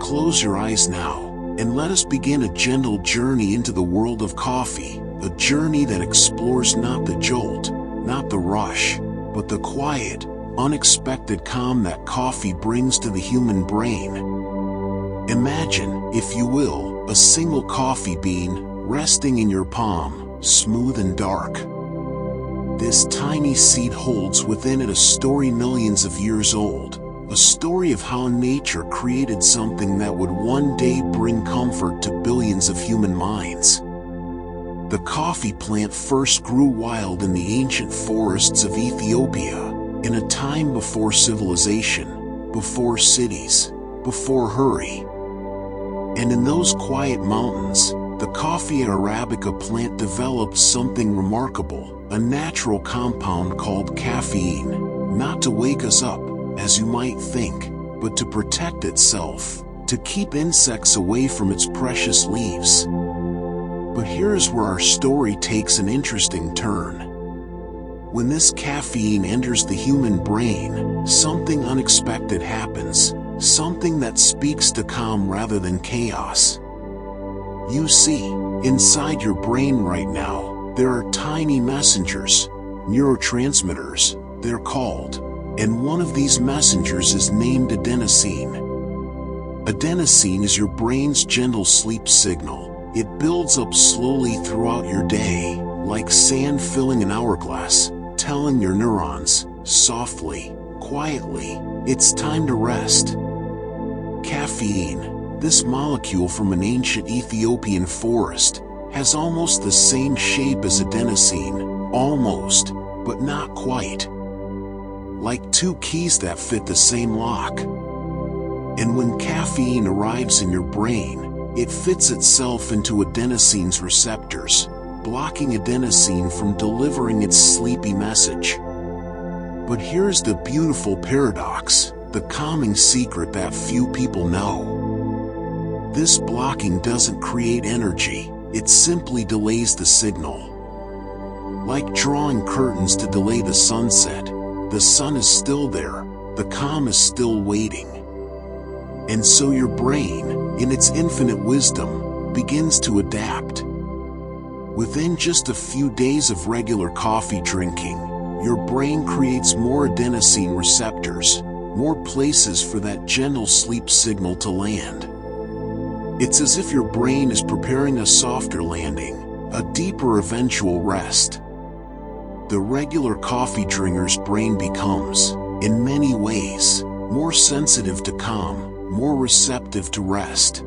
close your eyes now, and let us begin a gentle journey into the world of coffee, a journey that explores not the jolt, not the rush, but the quiet, unexpected calm that coffee brings to the human brain. Imagine, if you will, a single coffee bean resting in your palm, smooth and dark. This tiny seed holds within it a story millions of years old, a story of how nature created something that would one day bring comfort to billions of human minds. The coffee plant first grew wild in the ancient forests of Ethiopia, in a time before civilization, before cities, before hurry. And in those quiet mountains, the Coffea arabica plant developed something remarkable, a natural compound called caffeine, not to wake us up, as you might think, but to protect itself, to keep insects away from its precious leaves. But here's where our story takes an interesting turn. When this caffeine enters the human brain, something unexpected happens, something that speaks to calm rather than chaos. You see, inside your brain right now, there are tiny messengers, neurotransmitters, they're called, and one of these messengers is named adenosine. Adenosine is your brain's gentle sleep signal. It builds up slowly throughout your day, like sand filling an hourglass, telling your neurons, softly, quietly, it's time to rest. Caffeine, this molecule from an ancient Ethiopian forest, has almost the same shape as adenosine, almost, but not quite. Like two keys that fit the same lock. And when caffeine arrives in your brain, it fits itself into adenosine's receptors, blocking adenosine from delivering its sleepy message. But here's the beautiful paradox, the calming secret that few people know. This blocking doesn't create energy, it simply delays the signal. Like drawing curtains to delay the sunset, the sun is still there, the calm is still waiting. And so your brain, in its infinite wisdom, begins to adapt. Within just a few days of regular coffee drinking, your brain creates more adenosine receptors, more places for that gentle sleep signal to land. It's as if your brain is preparing a softer landing, a deeper eventual rest. The regular coffee drinker's brain becomes, in many ways, more sensitive to calm, more receptive to rest.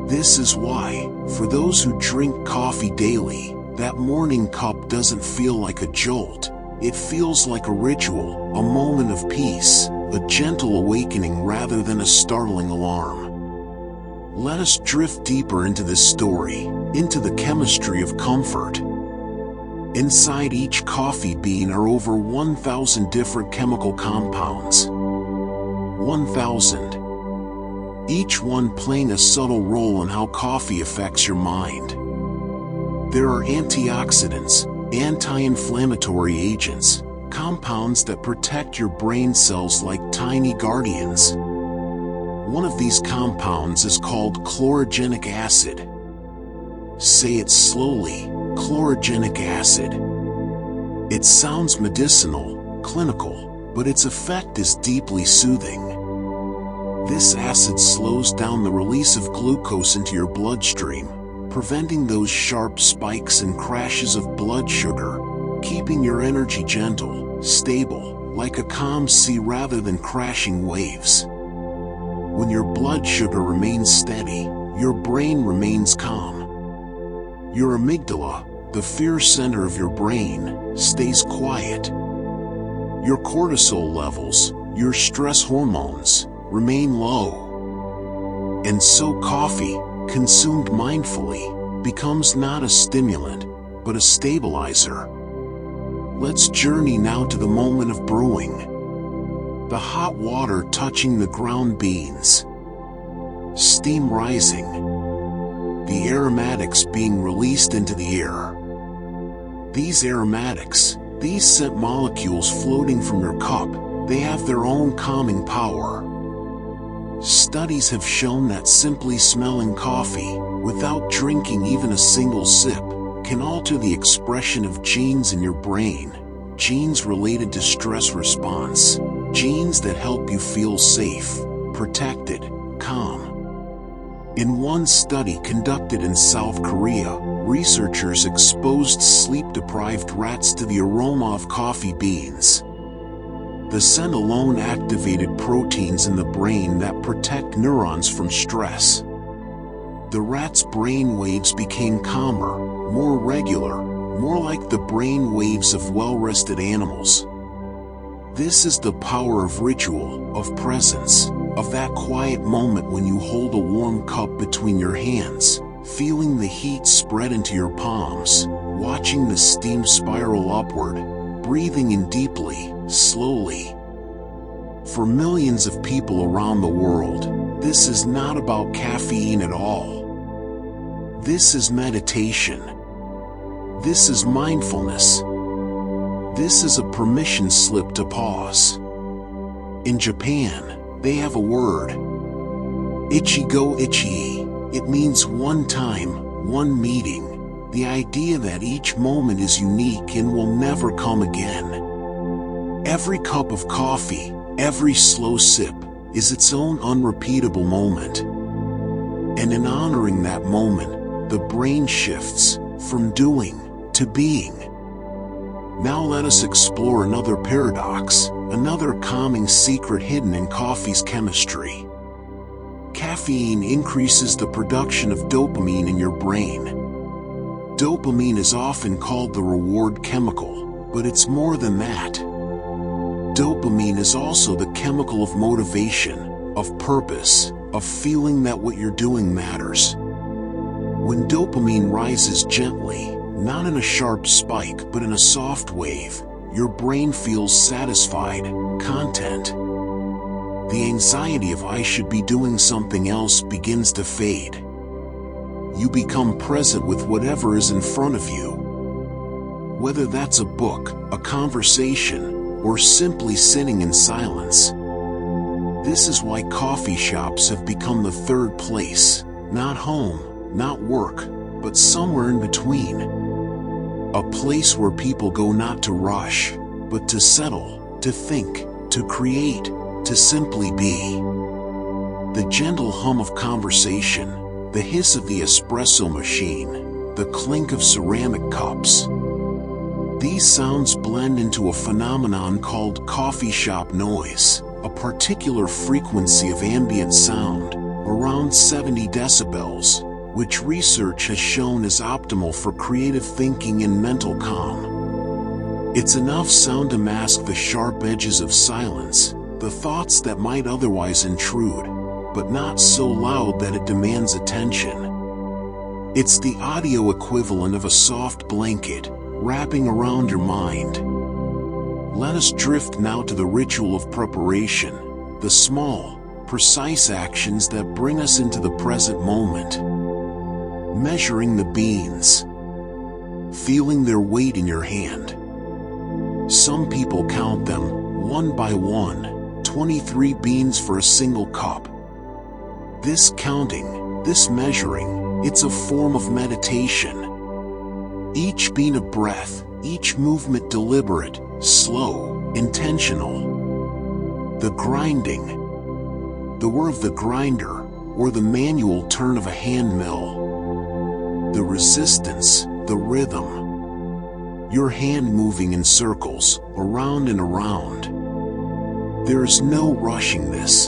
This is why, for those who drink coffee daily, that morning cup doesn't feel like a jolt. It feels like a ritual, a moment of peace, a gentle awakening rather than a startling alarm. Let us drift deeper into this story, into the chemistry of comfort. Inside each coffee bean are over 1,000 different chemical compounds. 1,000. Each one playing a subtle role in how coffee affects your mind. There are antioxidants, anti-inflammatory agents, compounds that protect your brain cells like tiny guardians. One of these compounds is called chlorogenic acid. Say it slowly, chlorogenic acid. It sounds medicinal, clinical, but its effect is deeply soothing. This acid slows down the release of glucose into your bloodstream, preventing those sharp spikes and crashes of blood sugar, keeping your energy gentle, stable, like a calm sea rather than crashing waves. When your blood sugar remains steady, your brain remains calm. Your amygdala, the fear center of your brain, stays quiet. Your cortisol levels, your stress hormones, remain low. And so coffee, consumed mindfully, becomes not a stimulant, but a stabilizer. Let's journey now to the moment of brewing. The hot water touching the ground beans. Steam rising. The aromatics being released into the air. These aromatics, these scent molecules floating from your cup, they have their own calming power. Studies have shown that simply smelling coffee, without drinking even a single sip, can alter the expression of genes in your brain, genes related to stress response, genes that help you feel safe, protected, calm. In one study conducted in South Korea, researchers exposed sleep-deprived rats to the aroma of coffee beans. The scent alone activated proteins in the brain that protect neurons from stress. The rats' brain waves became calmer, more regular, more like the brain waves of well-rested animals. This is the power of ritual, of presence, of that quiet moment when you hold a warm cup between your hands, feeling the heat spread into your palms, watching the steam spiral upward, breathing in deeply, slowly. For millions of people around the world, this is not about caffeine at all. This is meditation. This is mindfulness. This is a permission slip to pause. In Japan, they have a word. Ichigo ichi. It means one time, one meeting. The idea that each moment is unique and will never come again. Every cup of coffee, every slow sip, is its own unrepeatable moment. And in honoring that moment, the brain shifts from doing to being. Now let us explore another paradox, another calming secret hidden in coffee's chemistry. Caffeine increases the production of dopamine in your brain. Dopamine is often called the reward chemical, but it's more than that. Dopamine is also the chemical of motivation, of purpose, of feeling that what you're doing matters. When dopamine rises gently, not in a sharp spike but in a soft wave, your brain feels satisfied, content. The anxiety of I should be doing something else begins to fade. You become present with whatever is in front of you. Whether that's a book, a conversation, or simply sitting in silence. This is why coffee shops have become the third place, not home, not work, but somewhere in between. A place where people go not to rush, but to settle, to think, to create, to simply be. The gentle hum of conversation, the hiss of the espresso machine, the clink of ceramic cups. These sounds blend into a phenomenon called coffee shop noise, a particular frequency of ambient sound, around 70 decibels, which research has shown is optimal for creative thinking and mental calm. It's enough sound to mask the sharp edges of silence, the thoughts that might otherwise intrude, but not so loud that it demands attention. It's the audio equivalent of a soft blanket, wrapping around your mind. Let us drift now to the ritual of preparation, the small, precise actions that bring us into the present moment. Measuring the beans. Feeling their weight in your hand. Some people count them, one by one, 23 beans for a single cup. This counting, this measuring, it's a form of meditation. Each bean a breath, each movement deliberate, slow, intentional. The grinding. The whir of the grinder, or the manual turn of a hand mill. The resistance, the rhythm. Your hand moving in circles, around and around. There is no rushing this.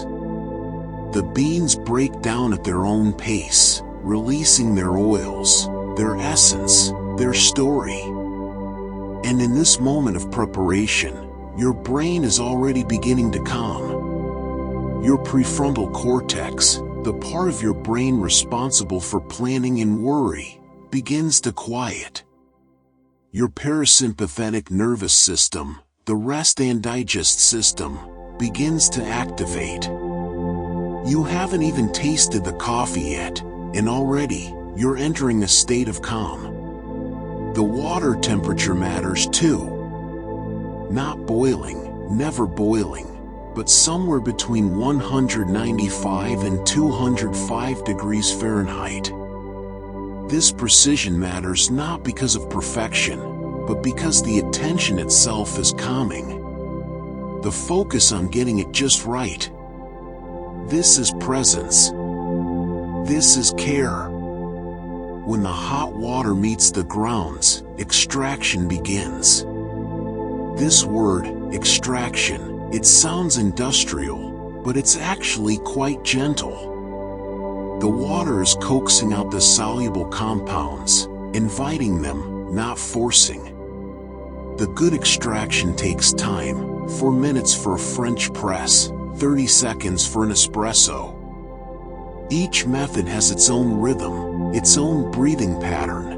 The beans break down at their own pace, releasing their oils, their essence, their story. And in this moment of preparation, your brain is already beginning to calm. Your prefrontal cortex, the part of your brain responsible for planning and worry, begins to quiet. Your parasympathetic nervous system, the rest and digest system, begins to activate. You haven't even tasted the coffee yet, and already, you're entering a state of calm. The water temperature matters too. Not boiling, never boiling, but somewhere between 195 and 205 degrees Fahrenheit. This precision matters not because of perfection, but because the attention itself is calming. The focus on getting it just right. This is presence. This is care. When the hot water meets the grounds, extraction begins. This word, extraction, it sounds industrial, but it's actually quite gentle. The water is coaxing out the soluble compounds, inviting them, not forcing. The good extraction takes time, 4 minutes for a French press, 30 seconds for an espresso. Each method has its own rhythm, its own breathing pattern.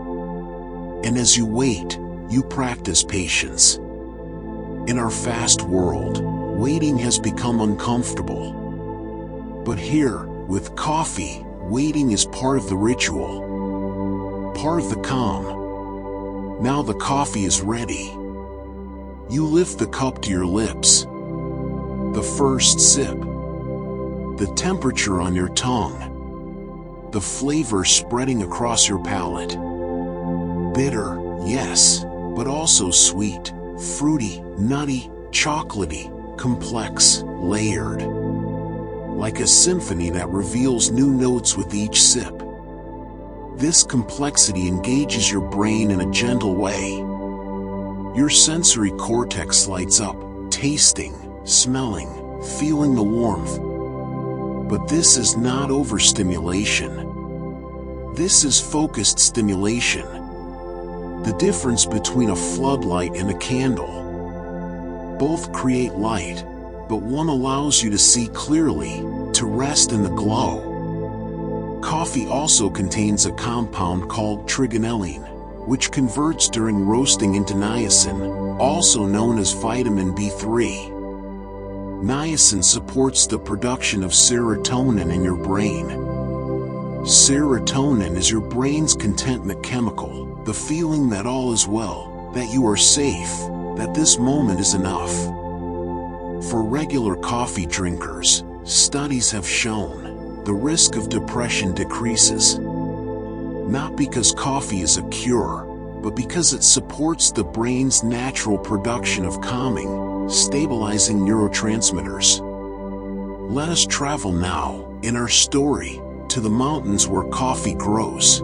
And as you wait, you practice patience. In our fast world, waiting has become uncomfortable. But here, with coffee, waiting is part of the ritual, part of the calm. Now the coffee is ready. You lift the cup to your lips. The first sip. The temperature on your tongue. The flavor spreading across your palate. Bitter, yes, but also sweet, fruity, nutty, chocolatey, complex, layered. Like a symphony that reveals new notes with each sip. This complexity engages your brain in a gentle way. Your sensory cortex lights up, tasting, smelling, feeling the warmth. But this is not overstimulation. This is focused stimulation. The difference between a floodlight and a candle. Both create light, but one allows you to see clearly, to rest in the glow. Coffee also contains a compound called trigonelline, which converts during roasting into niacin, also known as vitamin B3. Niacin supports the production of serotonin in your brain. Serotonin is your brain's contentment chemical, the feeling that all is well, that you are safe, that this moment is enough. For regular coffee drinkers, studies have shown the risk of depression decreases. Not because coffee is a cure, but because it supports the brain's natural production of calming, stabilizing neurotransmitters. Let us travel now, in our story, to the mountains where coffee grows.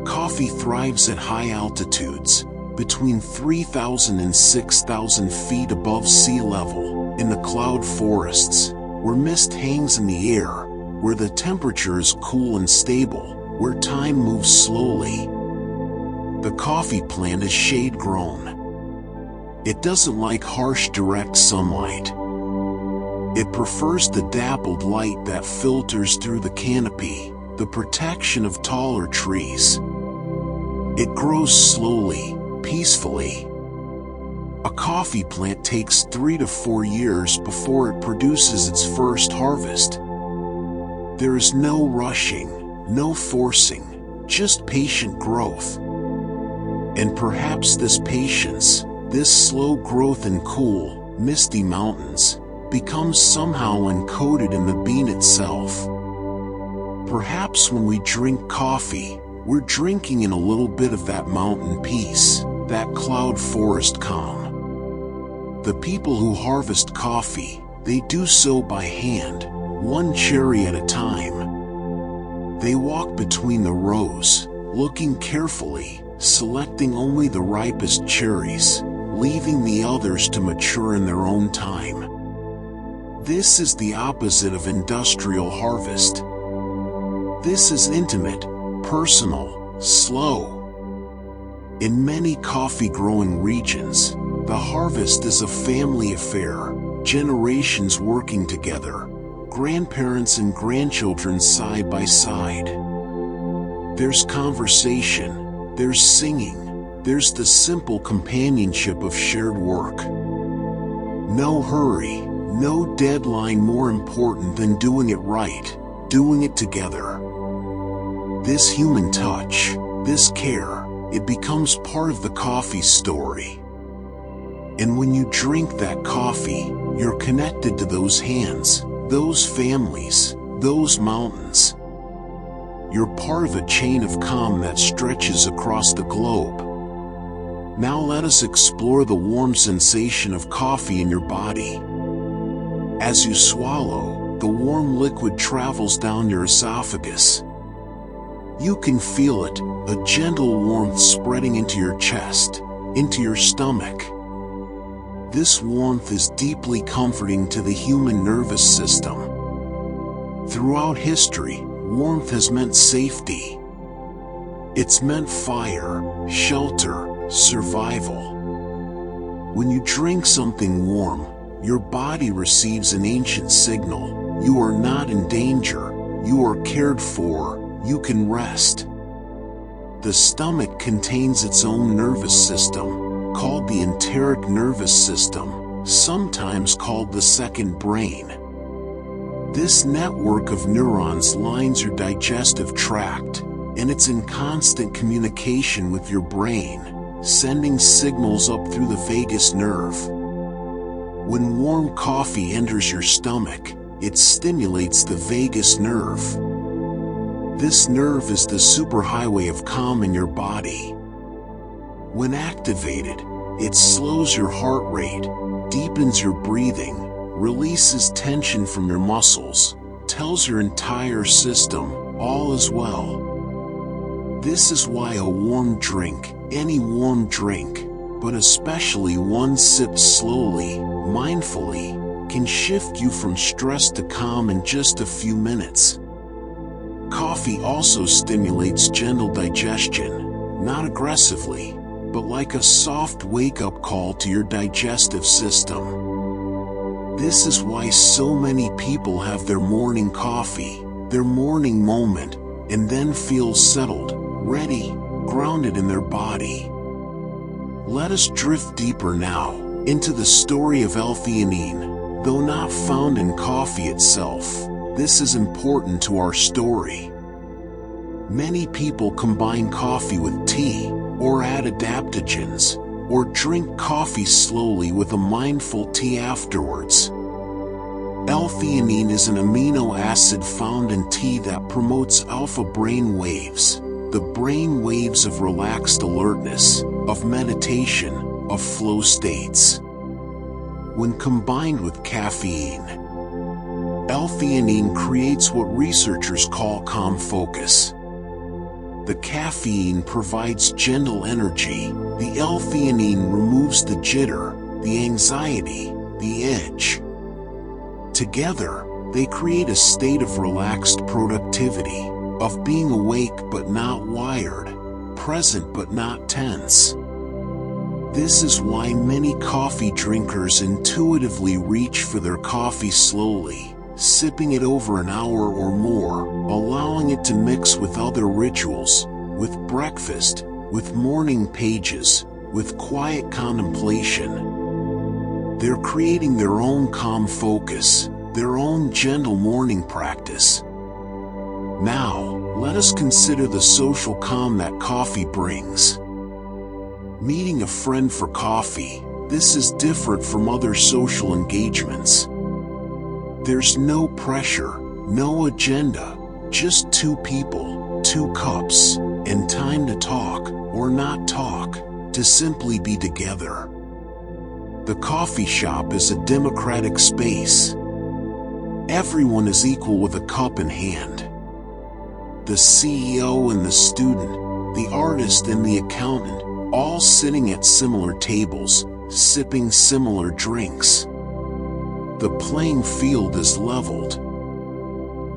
Coffee thrives at high altitudes, between 3,000 and 6,000 feet above sea level, in the cloud forests, where mist hangs in the air, where the temperature is cool and stable, where time moves slowly. The coffee plant is shade-grown. It doesn't like harsh direct sunlight. It prefers the dappled light that filters through the canopy, the protection of taller trees. It grows slowly, peacefully. A coffee plant takes 3 to 4 years before it produces its first harvest. There is no rushing, no forcing, just patient growth. And perhaps this patience, this slow growth in cool, misty mountains, becomes somehow encoded in the bean itself. Perhaps when we drink coffee, we're drinking in a little bit of that mountain peace, that cloud forest calm. The people who harvest coffee, they do so by hand, one cherry at a time. They walk between the rows, looking carefully, selecting only the ripest cherries, leaving the others to mature in their own time. This is the opposite of industrial harvest. This is intimate, personal, slow. In many coffee-growing regions, the harvest is a family affair, generations working together, grandparents and grandchildren side by side. There's conversation, there's singing, there's the simple companionship of shared work. No hurry, no deadline more important than doing it right, doing it together. This human touch, this care, it becomes part of the coffee story. And when you drink that coffee, You're connected to those hands, those families, those mountains. You're part of a chain of calm that stretches across the globe. Now let us explore the warm sensation of coffee in your body. As you swallow, the warm liquid travels down your esophagus. You can feel it, a gentle warmth spreading into your chest, into your stomach. This warmth is deeply comforting to the human nervous system. Throughout history, warmth has meant safety. It's meant fire, shelter, survival. When you drink something warm, your body receives an ancient signal. You are not in danger, you are cared for, you can rest. The stomach contains its own nervous system, called the enteric nervous system, sometimes called the second brain. This network of neurons lines your digestive tract, and it's in constant communication with your brain, sending signals up through the vagus nerve. When warm coffee enters your stomach, it stimulates the vagus nerve. This nerve is the superhighway of calm in your body. When activated, it slows your heart rate, deepens your breathing, releases tension from your muscles, tells your entire system, all is well. This is why a warm drink, any warm drink, but especially one sipped slowly, mindfully, can shift you from stress to calm in just a few minutes. Coffee also stimulates gentle digestion, not aggressively, but like a soft wake-up call to your digestive system. This is why so many people have their morning coffee, their morning moment, and then feel settled, ready, grounded in their body. Let us drift deeper now, into the story of L-theanine. Though not found in coffee itself, this is important to our story. Many people combine coffee with tea, or add adaptogens, or drink coffee slowly with a mindful tea afterwards. L-theanine is an amino acid found in tea that promotes alpha brain waves, the brain waves of relaxed alertness, of meditation, of flow states. When combined with caffeine, L-theanine creates what researchers call calm focus. The caffeine provides gentle energy, the L-theanine removes the jitter, the anxiety, the edge. Together, they create a state of relaxed productivity, of being awake but not wired, present but not tense. This is why many coffee drinkers intuitively reach for their coffee slowly, sipping it over an hour or more, allowing it to mix with other rituals, with breakfast, with morning pages, with quiet contemplation. They're creating their own calm focus, their own gentle morning practice. Now, let us consider the social calm that coffee brings. Meeting a friend for coffee, this is different from other social engagements. There's no pressure, no agenda, just two people, two cups, and time to talk, or not talk, to simply be together. The coffee shop is a democratic space. Everyone is equal with a cup in hand. The CEO and the student, the artist and the accountant, all sitting at similar tables, sipping similar drinks. The playing field is leveled.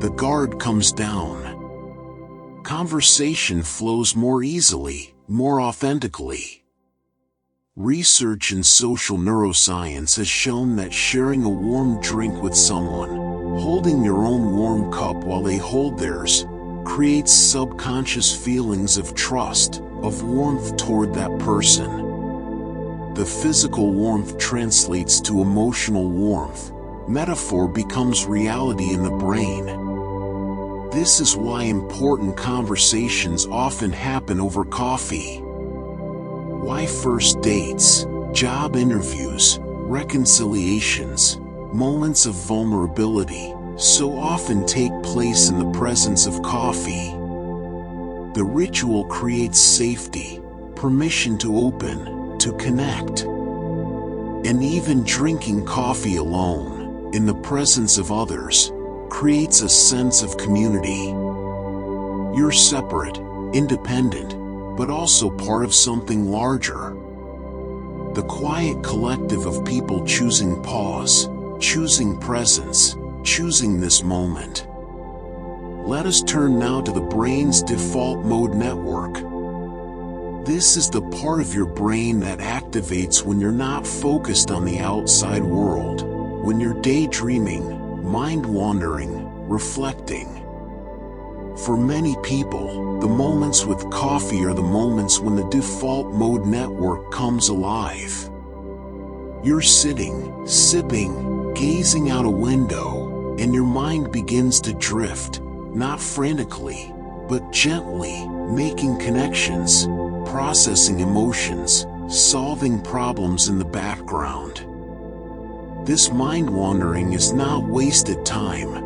The guard comes down. Conversation flows more easily, more authentically. Research in social neuroscience has shown that sharing a warm drink with someone, holding your own warm cup while they hold theirs, creates subconscious feelings of trust, of warmth toward that person. The physical warmth translates to emotional warmth. Metaphor becomes reality in the brain. This is why important conversations often happen over coffee. Why first dates, job interviews, reconciliations, moments of vulnerability, so often take place in the presence of coffee. The ritual creates safety, permission to open, to connect. And even drinking coffee alone, in the presence of others, creates a sense of community. You're separate, independent, but also part of something larger. The quiet collective of people choosing pause, choosing presence, choosing this moment. Let us turn now to the brain's default mode network. This is the part of your brain that activates when you're not focused on the outside world, when you're daydreaming, mind-wandering, reflecting. For many people, the moments with coffee are the moments when the default mode network comes alive. You're sitting, sipping, gazing out a window, and your mind begins to drift, not frantically, but gently, making connections, processing emotions, solving problems in the background. This mind wandering is not wasted time.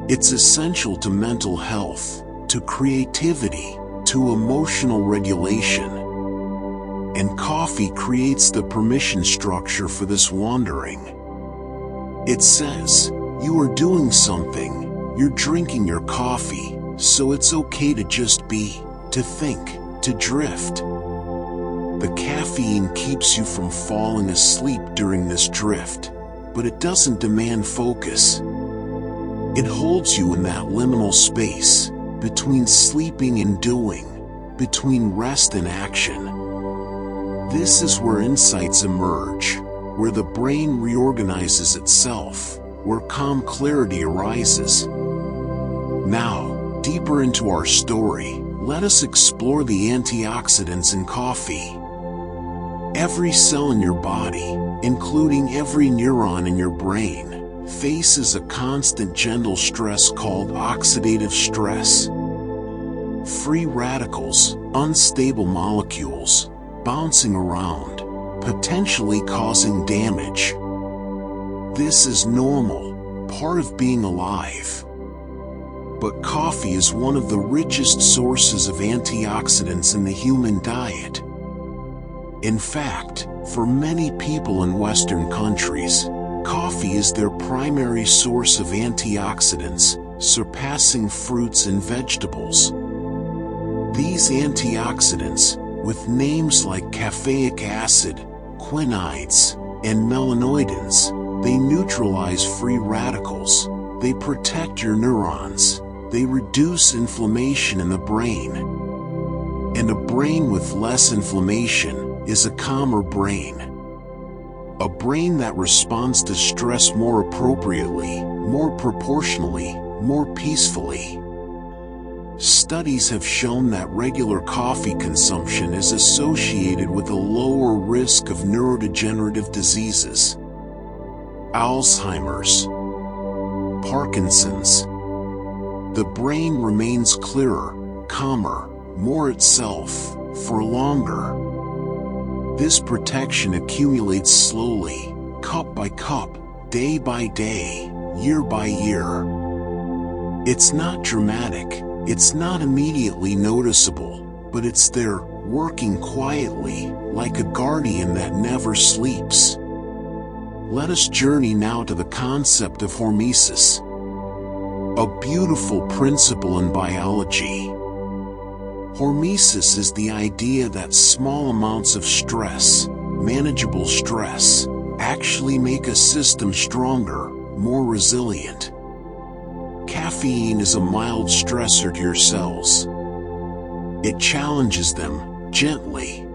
It's essential to mental health, to creativity, to emotional regulation. And coffee creates the permission structure for this wandering. It says, you are doing something, you're drinking your coffee, so it's okay to just be, to think, to drift. The caffeine keeps you from falling asleep during this drift, but it doesn't demand focus. It holds you in that liminal space, between sleeping and doing, between rest and action. This is where insights emerge, where the brain reorganizes itself, where calm clarity arises. Now, deeper into our story, let us explore the antioxidants in coffee. Every cell in your body, including every neuron in your brain, faces a constant gentle stress called oxidative stress. Free radicals, unstable molecules, bouncing around, potentially causing damage. This is normal, part of being alive. But coffee is one of the richest sources of antioxidants in the human diet. In fact, for many people in Western countries, coffee is their primary source of antioxidants, surpassing fruits and vegetables. These antioxidants, with names like caffeic acid, quinoids, and melanoidins, they neutralize free radicals, they protect your neurons, they reduce inflammation in the brain. And a brain with less inflammation is a calmer brain. A brain that responds to stress more appropriately, more proportionally, more peacefully. Studies have shown that regular coffee consumption is associated with a lower risk of neurodegenerative diseases. Alzheimer's, Parkinson's. The brain remains clearer, calmer, more itself, for longer. This protection accumulates slowly, cup by cup, day by day, year by year. It's not dramatic, it's not immediately noticeable, but it's there, working quietly, like a guardian that never sleeps. Let us journey now to the concept of hormesis, a beautiful principle in biology. Hormesis is the idea that small amounts of stress, manageable stress, actually make a system stronger, more resilient. Caffeine is a mild stressor to your cells. It challenges them, gently.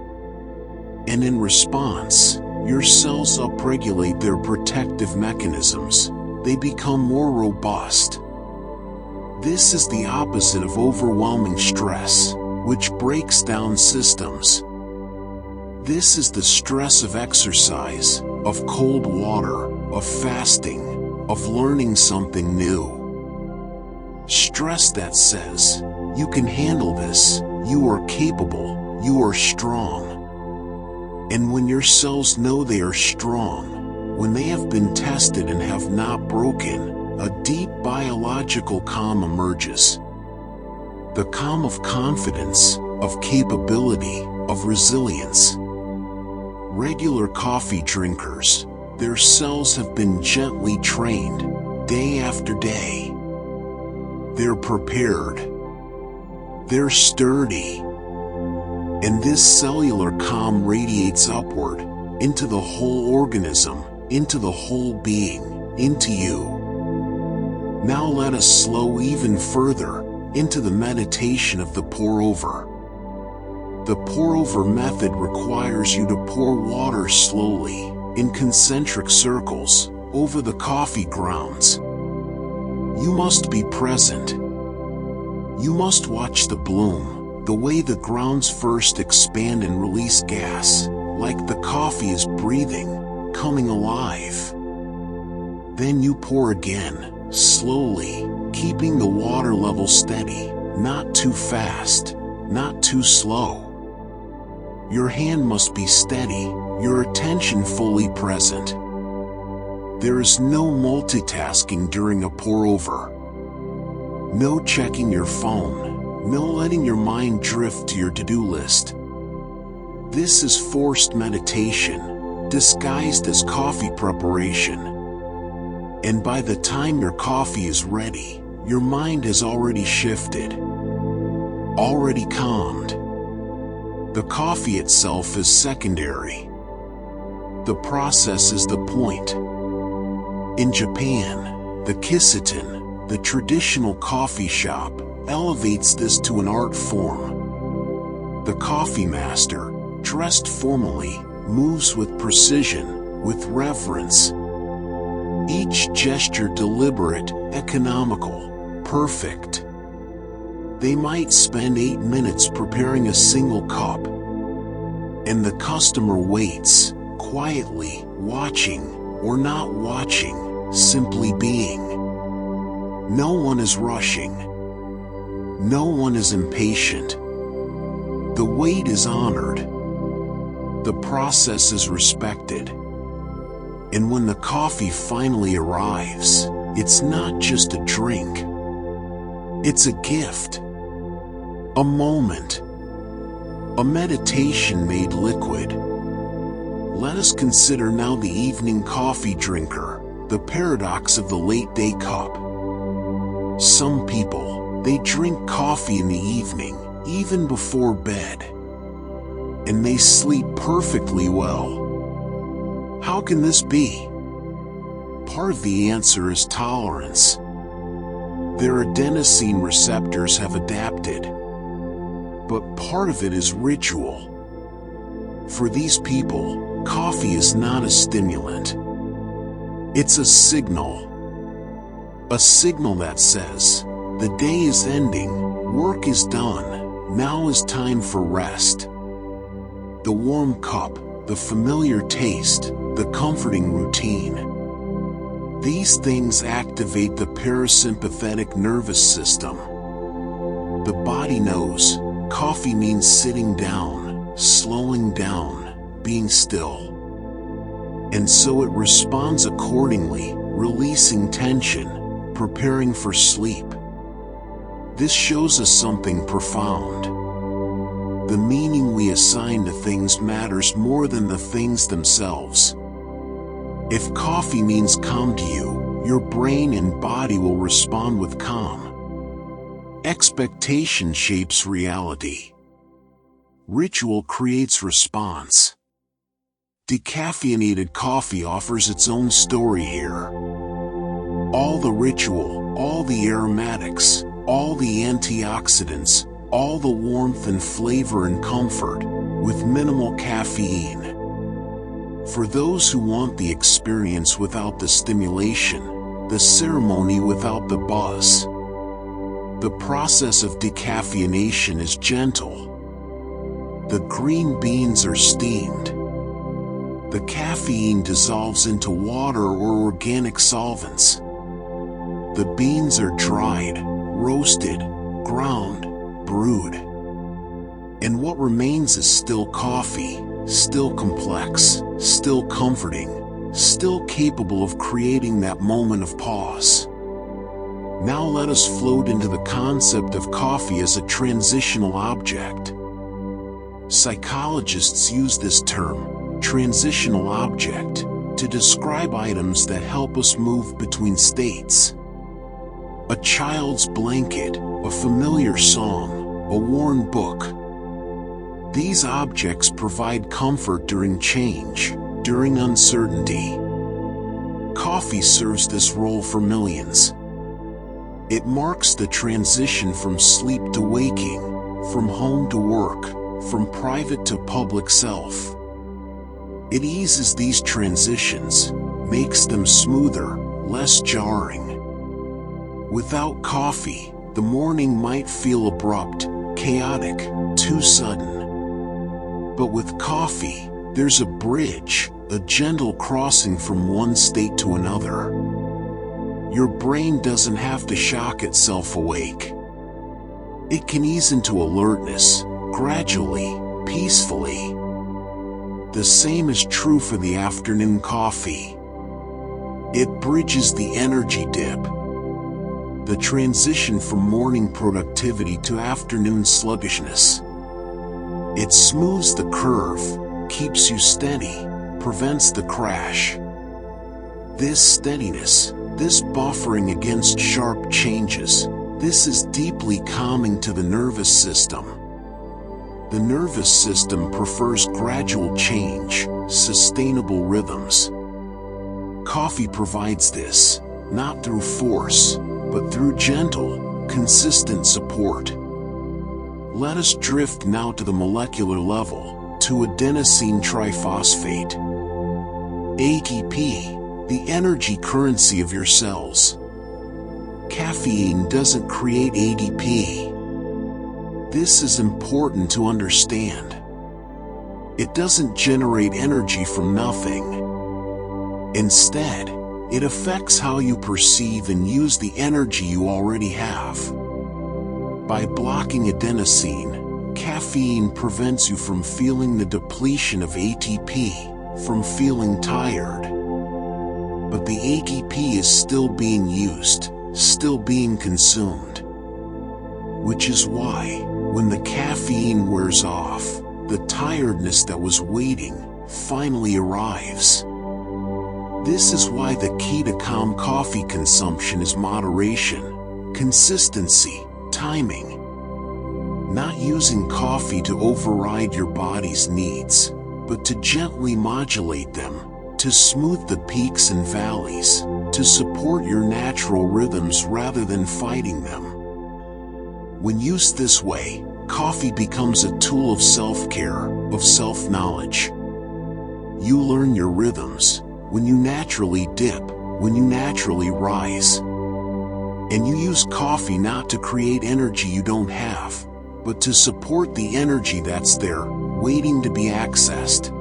And in response, your cells upregulate their protective mechanisms. They become more robust. This is the opposite of overwhelming stress, which breaks down systems. This is the stress of exercise, of cold water, of fasting, of learning something new. Stress that says, you can handle this, you are capable, you are strong. And when your cells know they are strong, when they have been tested and have not broken, a deep biological calm emerges. The calm of confidence, of capability, of resilience. Regular coffee drinkers, their cells have been gently trained, day after day. They're prepared. They're sturdy. And this cellular calm radiates upward, into the whole organism, into the whole being, into you. Now let us slow even further, into the meditation of the pour-over. The pour-over method requires you to pour water slowly, in concentric circles, over the coffee grounds. You must be present. You must watch the bloom, the way the grounds first expand and release gas, like the coffee is breathing, coming alive. Then you pour again, slowly, keeping the water level steady, not too fast, not too slow. Your hand must be steady, your attention fully present. There is no multitasking during a pour-over. No checking your phone, no letting your mind drift to your to-do list. This is forced meditation, disguised as coffee preparation. And by the time your coffee is ready, your mind has already shifted, already calmed. The coffee itself is secondary. The process is the point. In Japan, the Kissaten, the traditional coffee shop, elevates this to an art form. The coffee master, dressed formally, moves with precision, with reverence. Each gesture deliberate, economical, perfect. They might spend 8 minutes preparing a single cup. And the customer waits, quietly, watching, or not watching, simply being. No one is rushing. No one is impatient. The wait is honored. The process is respected. And when the coffee finally arrives, it's not just a drink. It's a gift. A moment. A meditation made liquid. Let us consider now the evening coffee drinker, the paradox of the late-day cup. Some people, they drink coffee in the evening, even before bed. And they sleep perfectly well. How can this be? Part of the answer is tolerance. Their adenosine receptors have adapted. But part of it is ritual. For these people, coffee is not a stimulant. It's a signal. A signal that says, the day is ending, work is done, now is time for rest. The warm cup, the familiar taste, the comforting routine. These things activate the parasympathetic nervous system. The body knows, coffee means sitting down, slowing down, being still. And so it responds accordingly, releasing tension, preparing for sleep. This shows us something profound. The meaning we assign to things matters more than the things themselves. If coffee means calm to you, your brain and body will respond with calm. Expectation shapes reality. Ritual creates response. Decaffeinated coffee offers its own story here. All the ritual, all the aromatics, all the antioxidants, all the warmth and flavor and comfort, with minimal caffeine. For those who want the experience without the stimulation, the ceremony without the buzz. The process of decaffeination is gentle. The green beans are steamed. The caffeine dissolves into water or organic solvents. The beans are dried, roasted, ground, brewed. And what remains is still coffee, still complex, still comforting, still capable of creating that moment of pause. Now let us float into the concept of coffee as a transitional object. Psychologists use this term, transitional object, to describe items that help us move between states. A child's blanket, a familiar song, a worn book. These objects provide comfort during change, during uncertainty. Coffee serves this role for millions. It marks the transition from sleep to waking, from home to work, from private to public self. It eases these transitions, makes them smoother, less jarring. Without coffee, the morning might feel abrupt, chaotic, too sudden. But with coffee, there's a bridge, a gentle crossing from one state to another. Your brain doesn't have to shock itself awake. It can ease into alertness, gradually, peacefully. The same is true for the afternoon coffee. It bridges the energy dip, the transition from morning productivity to afternoon sluggishness. It smooths the curve, keeps you steady, prevents the crash. This steadiness, this buffering against sharp changes, this is deeply calming to the nervous system. The nervous system prefers gradual change, sustainable rhythms. Coffee provides this, not through force, but through gentle, consistent support. Let us drift now to the molecular level, to adenosine triphosphate. ATP, the energy currency of your cells. Caffeine doesn't create ATP. This is important to understand. It doesn't generate energy from nothing. Instead, it affects how you perceive and use the energy you already have. By blocking adenosine, caffeine prevents you from feeling the depletion of ATP, from feeling tired. But the ATP is still being used, still being consumed. Which is why, when the caffeine wears off, the tiredness that was waiting finally arrives. This is why the key to calm coffee consumption is moderation, consistency, timing. Not using coffee to override your body's needs, but to gently modulate them, to smooth the peaks and valleys, to support your natural rhythms rather than fighting them. When used this way, coffee becomes a tool of self-care, of self-knowledge. You learn your rhythms, when you naturally dip, when you naturally rise. And you use coffee not to create energy you don't have, but to support the energy that's there, waiting to be accessed.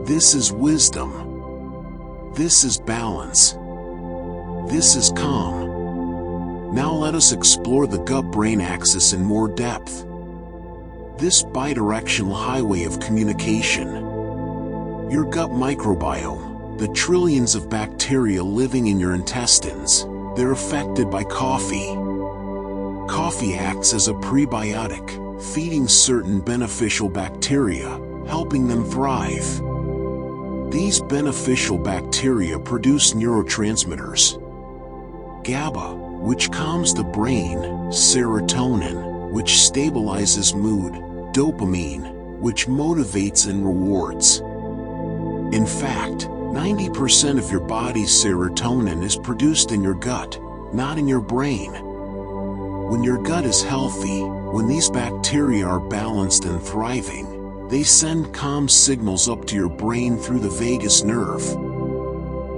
This is wisdom. This is balance. This is calm. Now let us explore the gut-brain axis in more depth. This bidirectional highway of communication. Your gut microbiome, the trillions of bacteria living in your intestines, they're affected by coffee. Coffee acts as a prebiotic, feeding certain beneficial bacteria, helping them thrive. These beneficial bacteria produce neurotransmitters. GABA, which calms the brain, serotonin, which stabilizes mood, dopamine, which motivates and rewards. In fact, 90% of your body's serotonin is produced in your gut, not in your brain. When your gut is healthy, when these bacteria are balanced and thriving, they send calm signals up to your brain through the vagus nerve.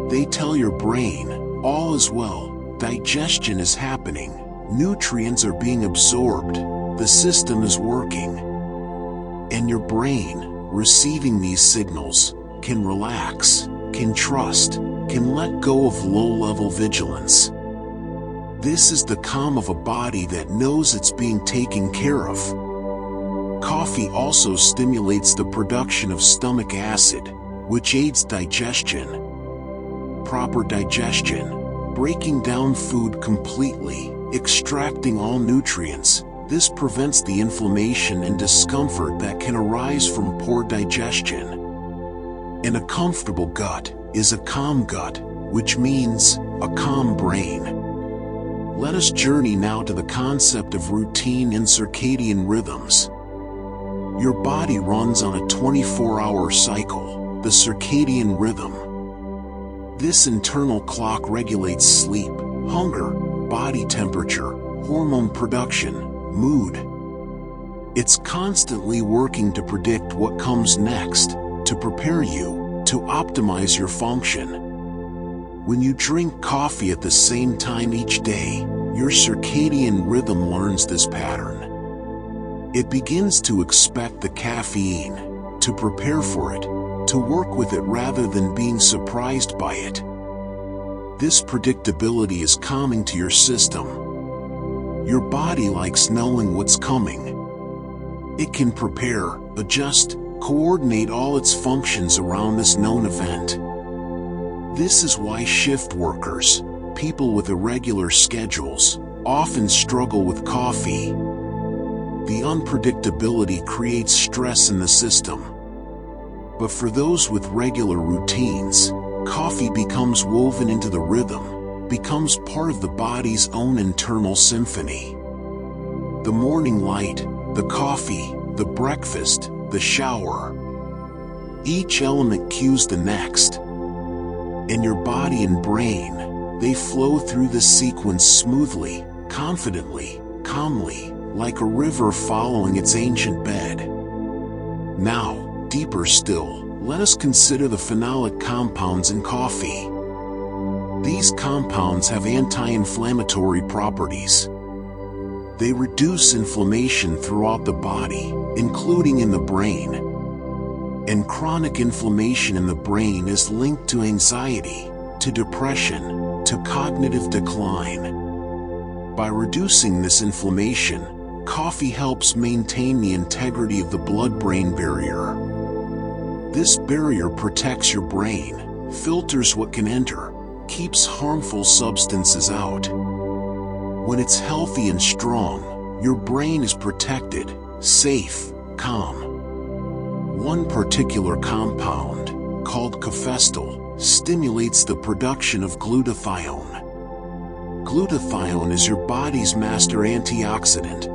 They tell your brain, all is well, digestion is happening, nutrients are being absorbed, the system is working. And your brain, receiving these signals, can relax, can trust, can let go of low-level vigilance. This is the calm of a body that knows it's being taken care of. Coffee also stimulates the production of stomach acid, which aids digestion. Proper digestion, breaking down food completely, extracting all nutrients. This prevents the inflammation and discomfort that can arise from poor digestion. And a comfortable gut is a calm gut, which means a calm brain. Let us journey now to the concept of routine and circadian rhythms. Your body runs on a 24-hour cycle, the circadian rhythm. This internal clock regulates sleep, hunger, body temperature, hormone production, mood. It's constantly working to predict what comes next, to prepare you, to optimize your function. When you drink coffee at the same time each day, your circadian rhythm learns this pattern. It begins to expect the caffeine, to prepare for it, to work with it rather than being surprised by it. This predictability is calming to your system. Your body likes knowing what's coming. It can prepare, adjust, coordinate all its functions around this known event. This is why shift workers, people with irregular schedules, often struggle with coffee. The unpredictability creates stress in the system. But for those with regular routines, coffee becomes woven into the rhythm, becomes part of the body's own internal symphony. The morning light, the coffee, the breakfast, the shower. Each element cues the next. And your body and brain, they flow through this sequence smoothly, confidently, calmly, like a river following its ancient bed. Now, deeper still, let us consider the phenolic compounds in coffee. These compounds have anti-inflammatory properties. They reduce inflammation throughout the body, including in the brain. And chronic inflammation in the brain is linked to anxiety, to depression, to cognitive decline. By reducing this inflammation, coffee helps maintain the integrity of the blood-brain barrier. This barrier protects your brain, filters what can enter, keeps harmful substances out. When it's healthy and strong, your brain is protected, safe, calm. One particular compound, called cafestol, stimulates the production of glutathione. Glutathione is your body's master antioxidant.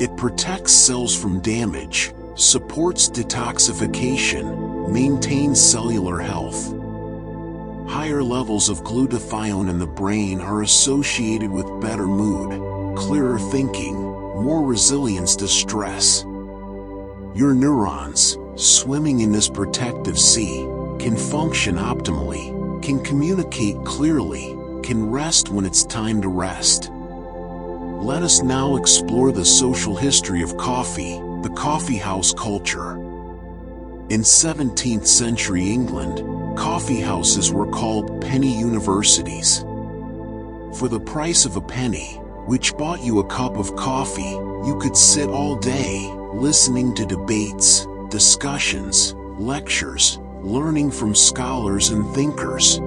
It protects cells from damage, supports detoxification, maintains cellular health. Higher levels of glutathione in the brain are associated with better mood, clearer thinking, more resilience to stress. Your neurons, swimming in this protective sea, can function optimally, can communicate clearly, can rest when it's time to rest. Let us now explore the social history of coffee, the coffee house culture. In 17th century England, coffee houses were called penny universities. For the price of a penny, which bought you a cup of coffee, you could sit all day, listening to debates, discussions, lectures, learning from scholars and thinkers.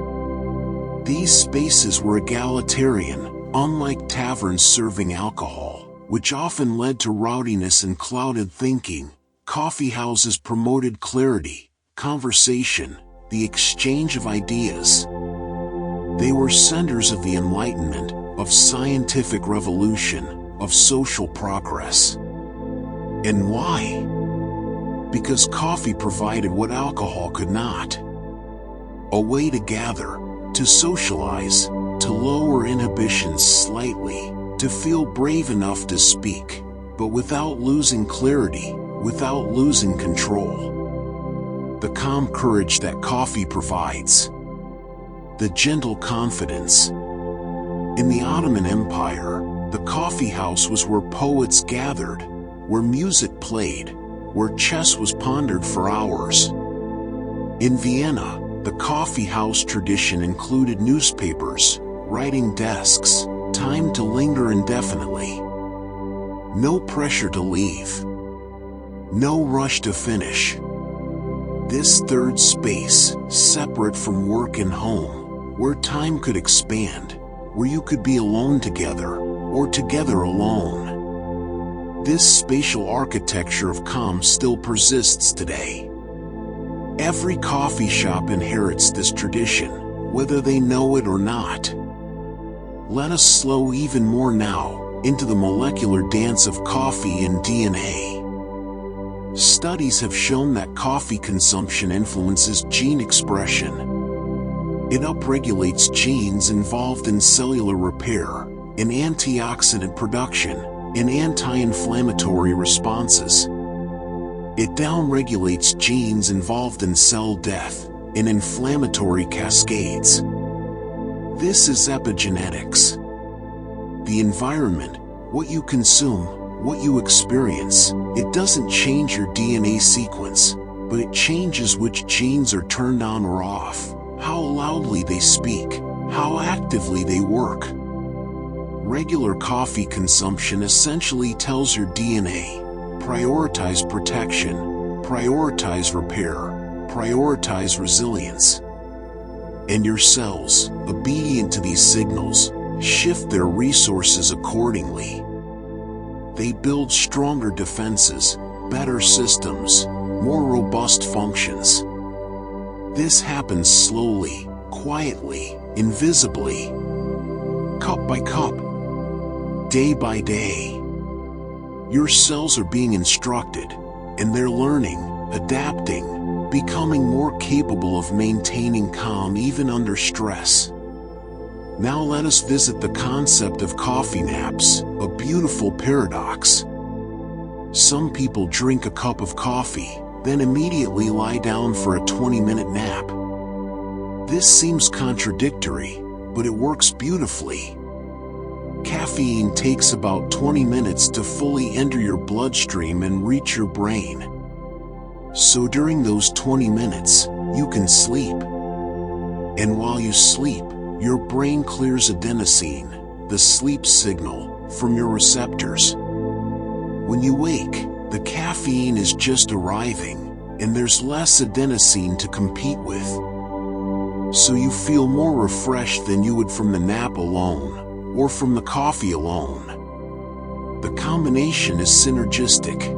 These spaces were egalitarian, unlike taverns serving alcohol, which often led to rowdiness and clouded thinking. Coffee houses promoted clarity, conversation, the exchange of ideas. They were centers of the Enlightenment, of scientific revolution, of social progress. And why? Because coffee provided what alcohol could not. A way to gather, to socialize, to lower inhibitions slightly, to feel brave enough to speak, but without losing clarity, without losing control. The calm courage that coffee provides. The gentle confidence. In the Ottoman Empire, the coffee house was where poets gathered, where music played, where chess was pondered for hours. In Vienna, the coffee house tradition included newspapers, writing desks, time to linger indefinitely. No pressure to leave. No rush to finish. This third space, separate from work and home, where time could expand, where you could be alone together, or together alone. This spatial architecture of calm still persists today. Every coffee shop inherits this tradition, whether they know it or not. Let us slow even more now into the molecular dance of coffee and DNA. Studies have shown that coffee consumption influences gene expression. It upregulates genes involved in cellular repair, in antioxidant production, in anti-inflammatory responses. It downregulates genes involved in cell death, in inflammatory cascades. This is epigenetics. The environment, what you consume, what you experience, it doesn't change your DNA sequence, but it changes which genes are turned on or off, how loudly they speak, how actively they work. Regular coffee consumption essentially tells your DNA, prioritize protection, prioritize repair, prioritize resilience. And your cells, obedient to these signals, shift their resources accordingly. They build stronger defenses, better systems, more robust functions. This happens slowly, quietly, invisibly, cup by cup, day by day. Your cells are being instructed, and they're learning, adapting, becoming more capable of maintaining calm even under stress. Now let us visit the concept of coffee naps, a beautiful paradox. Some people drink a cup of coffee, then immediately lie down for a 20-minute nap. This seems contradictory, but it works beautifully. Caffeine takes about 20 minutes to fully enter your bloodstream and reach your brain. So during those 20 minutes, you can sleep. And while you sleep, your brain clears adenosine, the sleep signal, from your receptors. When you wake, the caffeine is just arriving, and there's less adenosine to compete with. So you feel more refreshed than you would from the nap alone, or from the coffee alone. The combination is synergistic.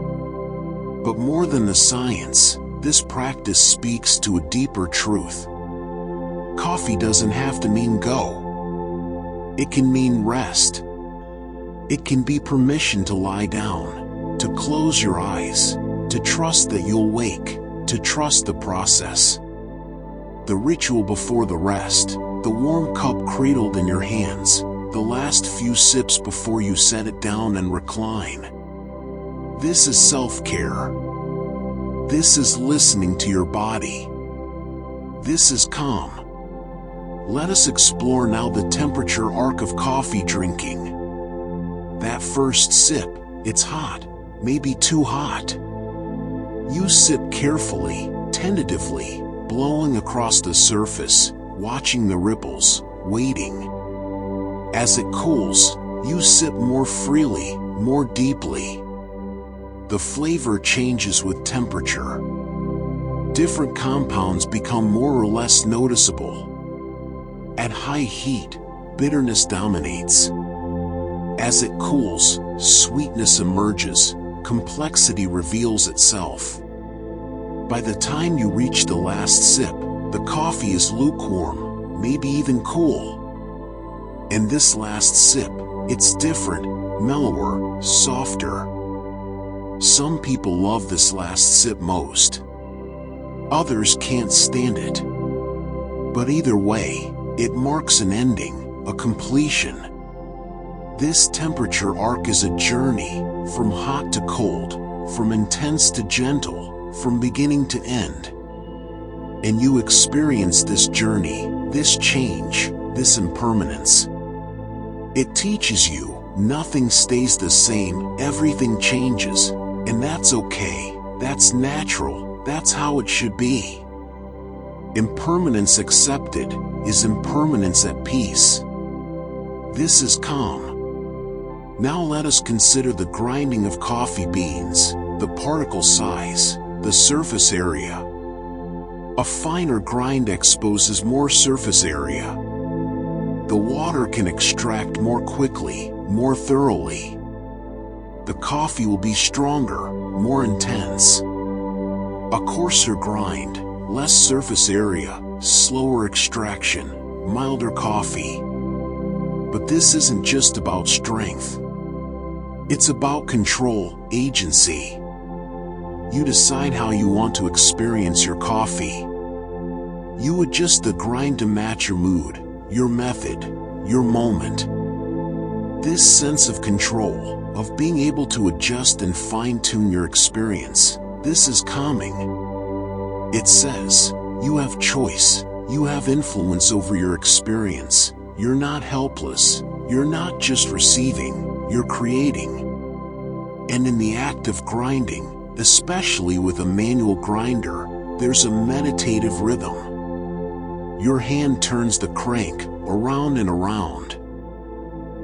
But more than the science, this practice speaks to a deeper truth. Coffee doesn't have to mean go. It can mean rest. It can be permission to lie down, to close your eyes, to trust that you'll wake, to trust the process. The ritual before the rest, the warm cup cradled in your hands, the last few sips before you set it down and recline. This is self-care. This is listening to your body. This is calm. Let us explore now the temperature arc of coffee drinking. That first sip, it's hot, maybe too hot. You sip carefully, tentatively, blowing across the surface, watching the ripples, waiting. As it cools, you sip more freely, more deeply. The flavor changes with temperature. Different compounds become more or less noticeable. At high heat, bitterness dominates. As it cools, sweetness emerges, complexity reveals itself. By the time you reach the last sip, the coffee is lukewarm, maybe even cool. And this last sip, it's different, mellower, softer. Some people love this last sip most. Others can't stand it. But either way, it marks an ending, a completion. This temperature arc is a journey, from hot to cold, from intense to gentle, from beginning to end. And you experience this journey, this change, this impermanence. It teaches you, nothing stays the same, everything changes, and that's okay, that's natural, that's how it should be. Impermanence accepted is impermanence at peace. This is calm. Now let us consider the grinding of coffee beans, the particle size, the surface area. A finer grind exposes more surface area. The water can extract more quickly, more thoroughly. The coffee will be stronger, more intense. A coarser grind, less surface area, slower extraction, milder coffee. But this isn't just about strength. It's about control, agency. You decide how you want to experience your coffee. You adjust the grind to match your mood, your method, your moment. This sense of control, of being able to adjust and fine-tune your experience, this is calming. It says, you have choice, you have influence over your experience. You're not helpless, you're not just receiving, you're creating. And in the act of grinding, especially with a manual grinder, there's a meditative rhythm. Your hand turns the crank, around and around.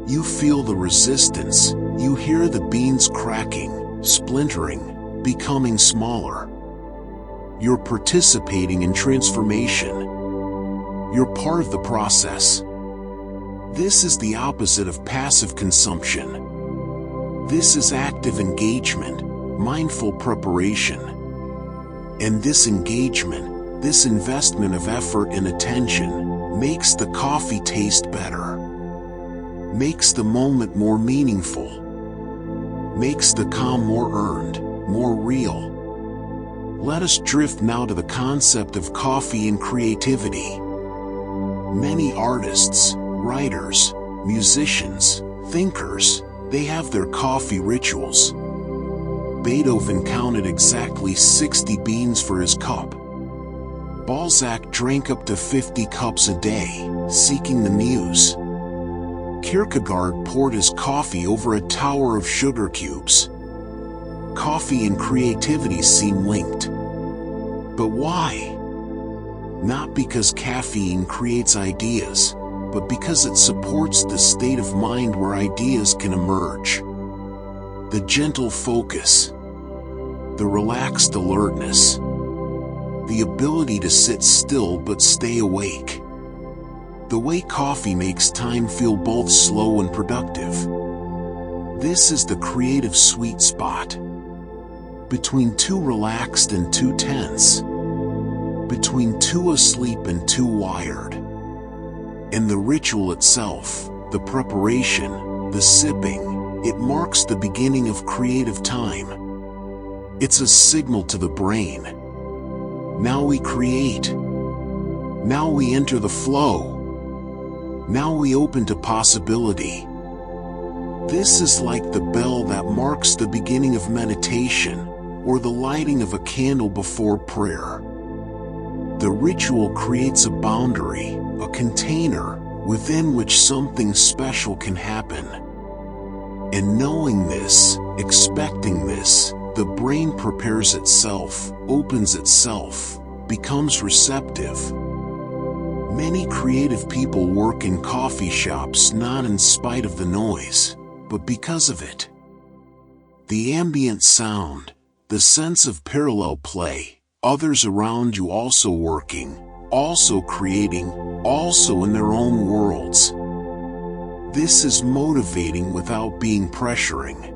You feel the resistance, you hear the beans cracking, splintering, becoming smaller. You're participating in transformation. You're part of the process. This is the opposite of passive consumption. This is active engagement, mindful preparation. And this engagement, this investment of effort and attention, makes the coffee taste better. Makes the moment more meaningful. Makes the calm more earned, more real. Let us drift now to the concept of coffee and creativity. Many artists, writers, musicians, thinkers, they have their coffee rituals. Beethoven counted exactly 60 beans for his cup. Balzac drank up to 50 cups a day, seeking the muse. Kierkegaard poured his coffee over a tower of sugar cubes. Coffee and creativity seem linked. But why? Not because caffeine creates ideas, but because it supports the state of mind where ideas can emerge. The gentle focus, the relaxed alertness, the ability to sit still but stay awake. The way coffee makes time feel both slow and productive. This is the creative sweet spot. Between too relaxed and too tense. Between too asleep and too wired. And the ritual itself, the preparation, the sipping, it marks the beginning of creative time. It's a signal to the brain. Now we create. Now we enter the flow. Now we open to possibility. This is like the bell that marks the beginning of meditation, or the lighting of a candle before prayer. The ritual creates a boundary, a container, within which something special can happen. And knowing this, expecting this, the brain prepares itself, opens itself, becomes receptive. Many creative people work in coffee shops not in spite of the noise, but because of it. The ambient sound, the sense of parallel play, others around you also working, also creating, also in their own worlds. This is motivating without being pressuring.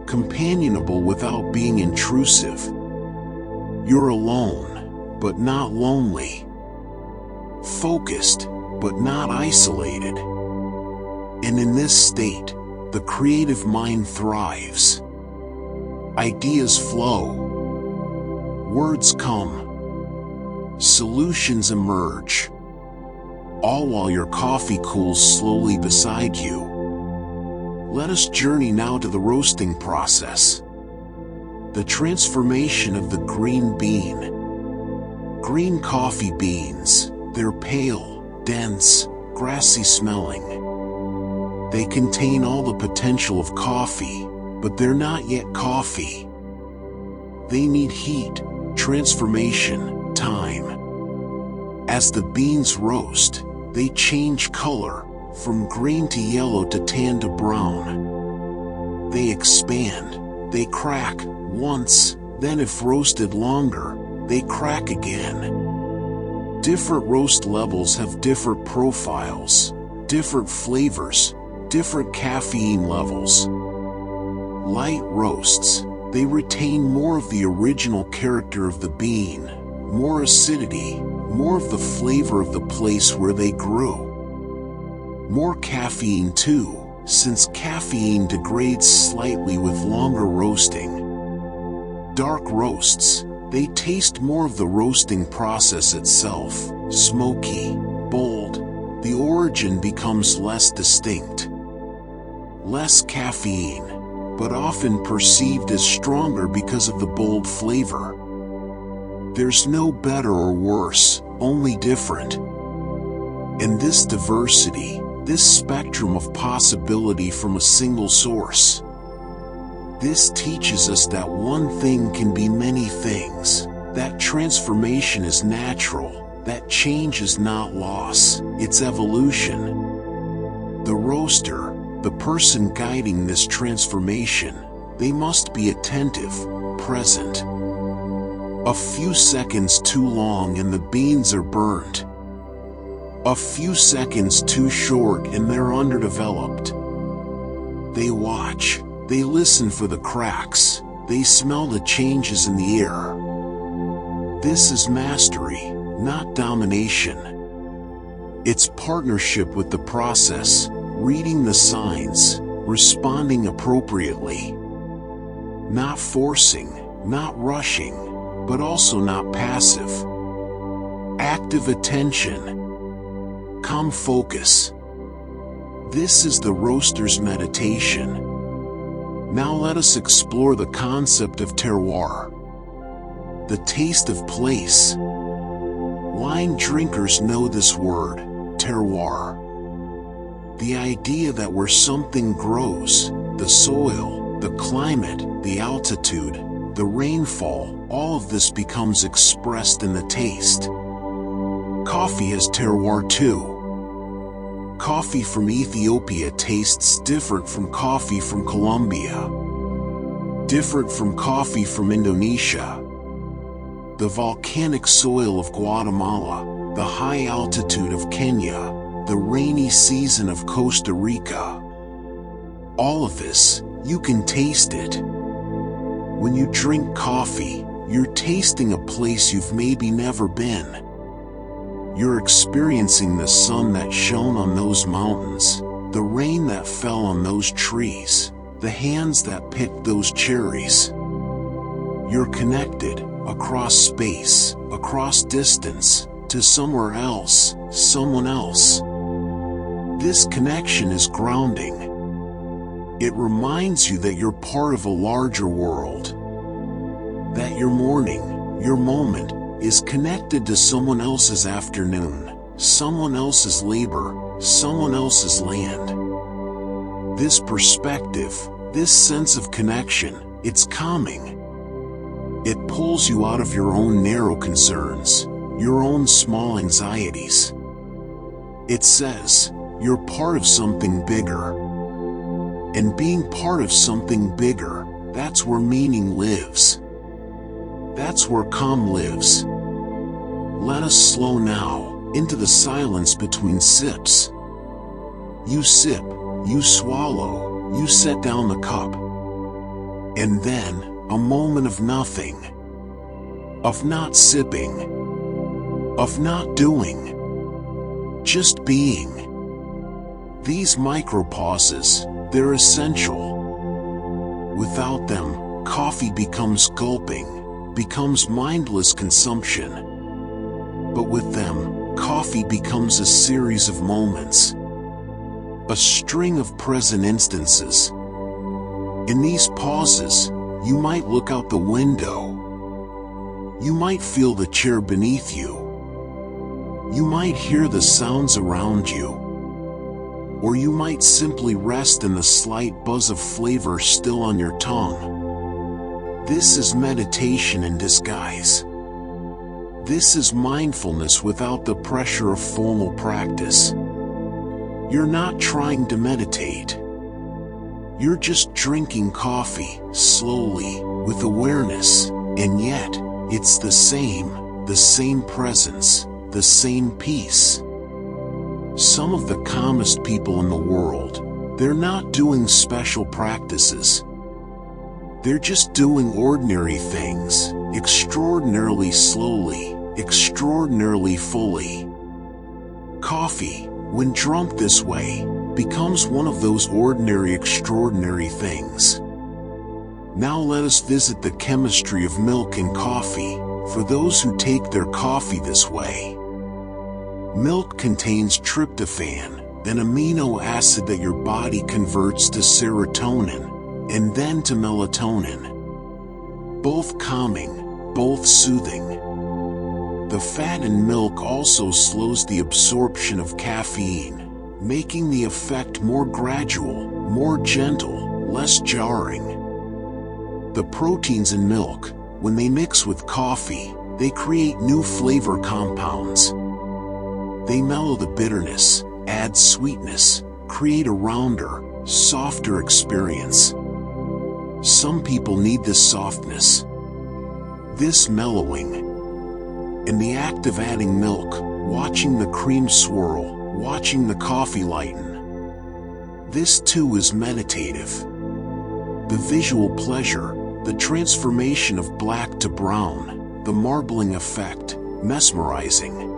Companionable without being intrusive. You're alone, but not lonely. Focused, but not isolated. And in this state, the creative mind thrives. Ideas flow. Words come. Solutions emerge. All while your coffee cools slowly beside you. Let us journey now to the roasting process. The transformation of the green bean. Green coffee beans, they're pale, dense, grassy smelling. They contain all the potential of coffee, but they're not yet coffee. They need heat, transformation, time. As the beans roast, they change color, from green to yellow to tan to brown. They expand, they crack, once, then if roasted longer, they crack again. Different roast levels have different profiles, different flavors, different caffeine levels. Light roasts, they retain more of the original character of the bean, more acidity, more of the flavor of the place where they grew. More caffeine too, since caffeine degrades slightly with longer roasting. Dark roasts, they taste more of the roasting process itself, smoky, bold. The origin becomes less distinct. Less caffeine, but often perceived as stronger because of the bold flavor. There's no better or worse, only different. And this diversity, this spectrum of possibility from a single source, this teaches us that one thing can be many things, that transformation is natural, that change is not loss, it's evolution. The roaster, the person guiding this transformation, they must be attentive, present. A few seconds too long and the beans are burnt. A few seconds too short and they're underdeveloped. They watch, they listen for the cracks, they smell the changes in the air. This is mastery, not domination. It's partnership with the process, reading the signs, responding appropriately. Not forcing, not rushing, but also not passive. Active attention. Calm focus. This is the roaster's meditation. Now let us explore the concept of terroir. The taste of place. Wine drinkers know this word, terroir. The idea that where something grows, the soil, the climate, the altitude, the rainfall, all of this becomes expressed in the taste. Coffee has terroir too. Coffee from Ethiopia tastes different from coffee from Colombia, different from coffee from Indonesia. The volcanic soil of Guatemala, the high altitude of Kenya, the rainy season of Costa Rica. All of this, you can taste it. When you drink coffee, you're tasting a place you've maybe never been. You're experiencing the sun that shone on those mountains, the rain that fell on those trees, the hands that picked those cherries. You're connected, across space, across distance, to somewhere else, someone else. This connection is grounding. It reminds you that you're part of a larger world. That your morning, your moment, is connected to someone else's afternoon, someone else's labor, someone else's land. This perspective, this sense of connection, it's calming. It pulls you out of your own narrow concerns, your own small anxieties. It says, you're part of something bigger. And being part of something bigger, that's where meaning lives. That's where calm lives. Let us slow now, into the silence between sips. You sip, you swallow, you set down the cup. And then, a moment of nothing. Of not sipping. Of not doing. Just being. These micropauses, they're essential. Without them, coffee becomes gulping, becomes mindless consumption. But with them, coffee becomes a series of moments. A string of present instances. In these pauses, you might look out the window. You might feel the chair beneath you. You might hear the sounds around you. Or you might simply rest in the slight buzz of flavor still on your tongue. This is meditation in disguise. This is mindfulness without the pressure of formal practice. You're not trying to meditate. You're just drinking coffee, slowly, with awareness, and yet, It's the same presence, the same peace. Some of the calmest people in the world, they're not doing special practices. They're just doing ordinary things, extraordinarily slowly, extraordinarily fully. Coffee, when drunk this way, becomes one of those ordinary, extraordinary things. Now let us visit the chemistry of milk and coffee, for those who take their coffee this way. Milk contains tryptophan, an amino acid that your body converts to serotonin, and then to melatonin. Both calming, both soothing. The fat in milk also slows the absorption of caffeine, making the effect more gradual, more gentle, less jarring. The proteins in milk, when they mix with coffee, they create new flavor compounds. They mellow the bitterness, add sweetness, create a rounder, softer experience. Some people need this softness, this mellowing. In the act of adding milk, watching the cream swirl, watching the coffee lighten. This too is meditative. The visual pleasure, the transformation of black to brown, the marbling effect, mesmerizing.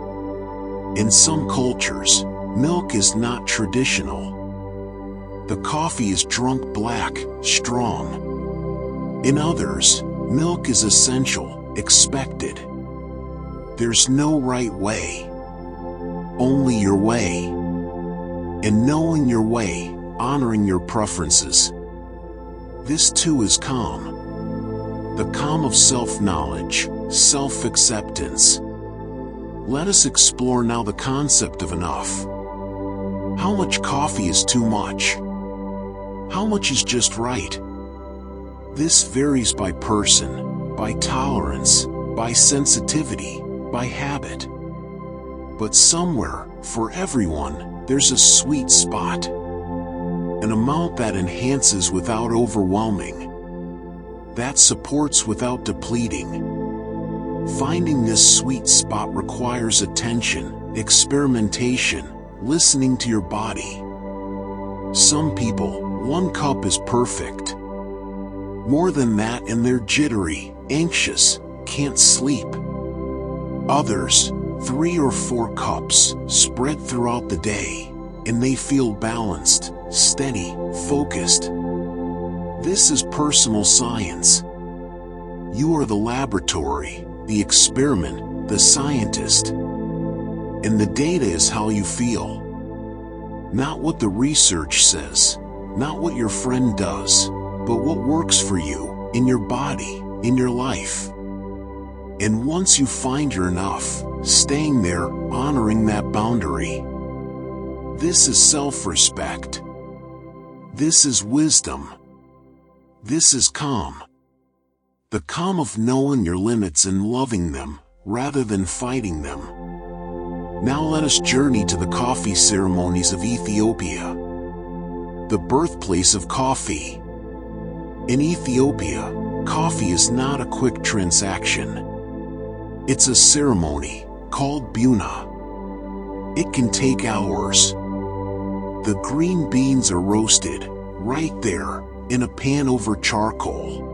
In some cultures, milk is not traditional. The coffee is drunk black, strong. In others, milk is essential, expected. There's no right way. Only your way. And knowing your way, honoring your preferences. This too is calm. The calm of self-knowledge, self-acceptance. Let us explore now the concept of enough. How much coffee is too much? How much is just right? This varies by person, by tolerance, by sensitivity, by habit. But somewhere, for everyone, there's a sweet spot. An amount that enhances without overwhelming. That supports without depleting. Finding this sweet spot requires attention, experimentation, listening to your body. Some people, 1 cup is perfect. More than that and they're jittery, anxious, can't sleep. Others, 3 or 4 cups, spread throughout the day, and they feel balanced, steady, focused. This is personal science. You are the laboratory, the experiment, the scientist. And the data is how you feel. Not what the research says, not what your friend does, but what works for you, in your body, in your life. And once you find your enough, staying there, honoring that boundary. This is self-respect. This is wisdom. This is calm. The calm of knowing your limits and loving them, rather than fighting them. Now let us journey to the coffee ceremonies of Ethiopia. The birthplace of coffee. In Ethiopia, coffee is not a quick transaction. It's a ceremony, called buna. It can take hours. The green beans are roasted, right there, in a pan over charcoal.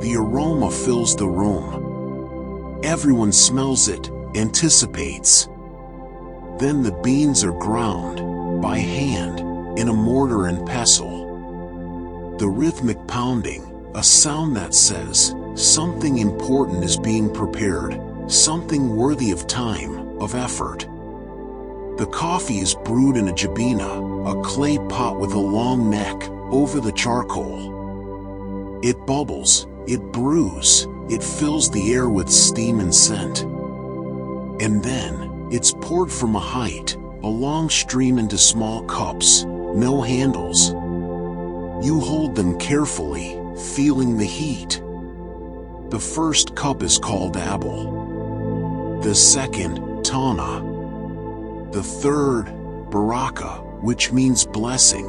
The aroma fills the room. Everyone smells it, anticipates. Then the beans are ground, by hand, in a mortar and pestle. The rhythmic pounding, a sound that says, something important is being prepared, something worthy of time, of effort. The coffee is brewed in a jabina, a clay pot with a long neck, over the charcoal. It bubbles, it brews, it fills the air with steam and scent. And then, it's poured from a height, a long stream into small cups, no handles. You hold them carefully, feeling the heat. The first cup is called abel. The second, tana. The third, baraka, which means blessing.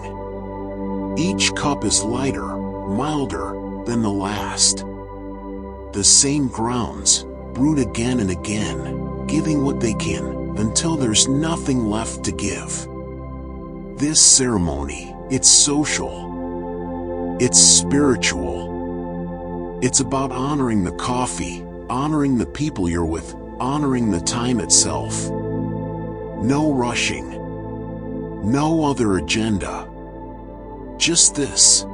Each cup is lighter, milder, than the last. The same grounds, brewed again and again, giving what they can, until there's nothing left to give. This ceremony, it's social. It's spiritual. It's about honoring the coffee, honoring the people you're with, honoring the time itself. No rushing. No other agenda. Just this.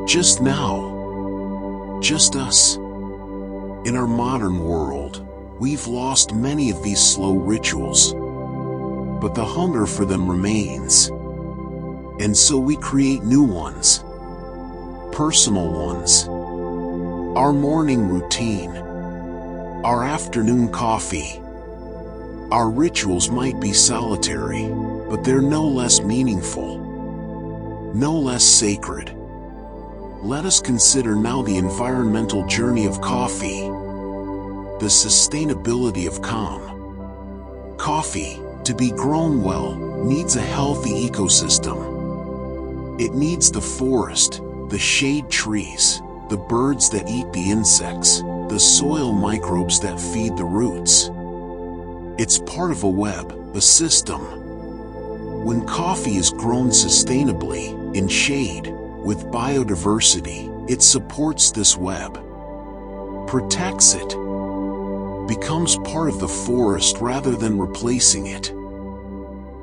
Just now. Just us. In our modern world, we've lost many of these slow rituals, but the hunger for them remains. And so we create new ones. Personal ones. Our morning routine. Our afternoon coffee. Our rituals might be solitary, but they're no less meaningful. No less sacred. Let us consider now the environmental journey of coffee. The sustainability of calm. Coffee, to be grown well, needs a healthy ecosystem. It needs the forest, the shade trees, the birds that eat the insects, the soil microbes that feed the roots. It's part of a web, a system. When coffee is grown sustainably, in shade, with biodiversity, it supports this web, protects it, becomes part of the forest rather than replacing it.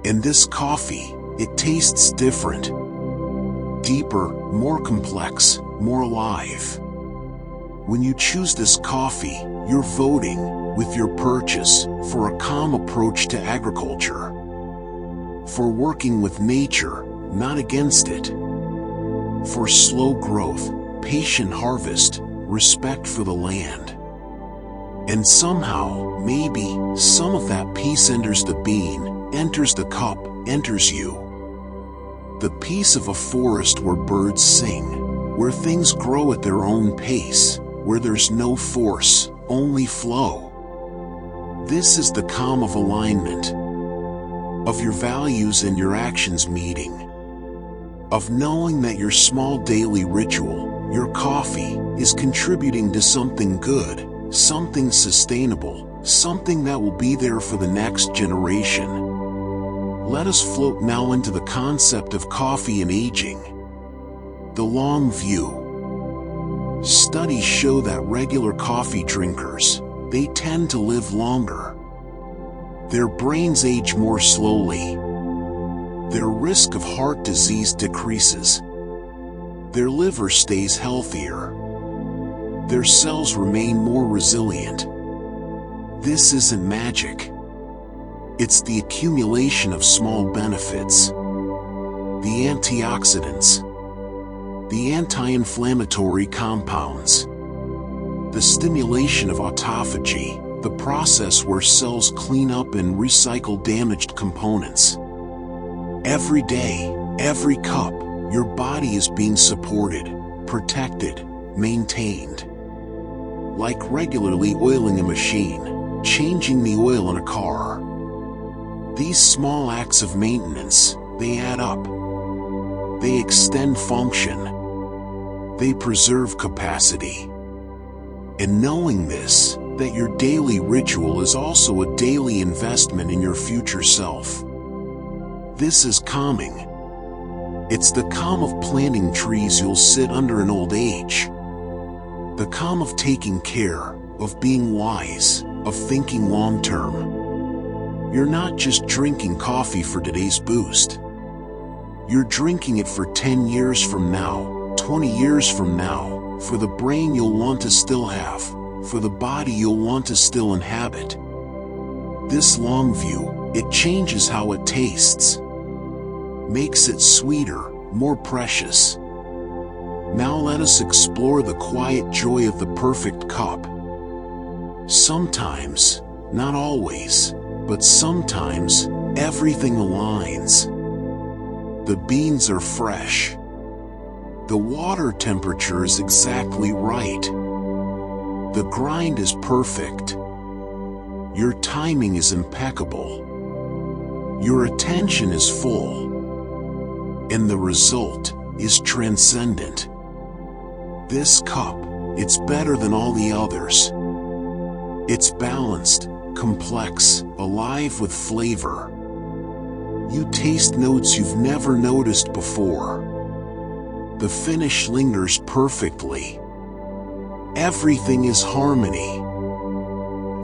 And this coffee, it tastes different, deeper, more complex, more alive. When you choose this coffee, you're voting, with your purchase, for a calm approach to agriculture. For working with nature, not against it. For slow growth, patient harvest, respect for the land. And somehow, maybe, some of that peace enters the bean, enters the cup, enters you. The peace of a forest where birds sing, where things grow at their own pace, where there's no force, only flow. This is the calm of alignment, of your values and your actions meeting, of knowing that your small daily ritual, your coffee, is contributing to something good, something sustainable, something that will be there for the next generation. Let us float now into the concept of coffee and aging. The long view. Studies show that regular coffee drinkers, they tend to live longer. Their brains age more slowly. Their risk of heart disease decreases. Their liver stays healthier. Their cells remain more resilient. This isn't magic. It's the accumulation of small benefits. The antioxidants. The anti-inflammatory compounds. The stimulation of autophagy, the process where cells clean up and recycle damaged components. Every day, every cup, your body is being supported, protected, maintained. Like regularly oiling a machine, changing the oil in a car. These small acts of maintenance, they add up. They extend function. They preserve capacity. And knowing this, that your daily ritual is also a daily investment in your future self. This is calming. It's the calm of planting trees you'll sit under in old age. The calm of taking care, of being wise, of thinking long term. You're not just drinking coffee for today's boost. You're drinking it for 10 years from now, 20 years from now, for the brain you'll want to still have, for the body you'll want to still inhabit. This long view, it changes how it tastes. Makes it sweeter, more precious. Now let us explore the quiet joy of the perfect cup. Sometimes, not always, but sometimes, everything aligns. The beans are fresh. The water temperature is exactly right. The grind is perfect. Your timing is impeccable. Your attention is full. And the result is transcendent. This cup, It's better than all the others. It's balanced, complex, alive with flavor. You taste notes you've never noticed before. The finish lingers perfectly. Everything is harmony.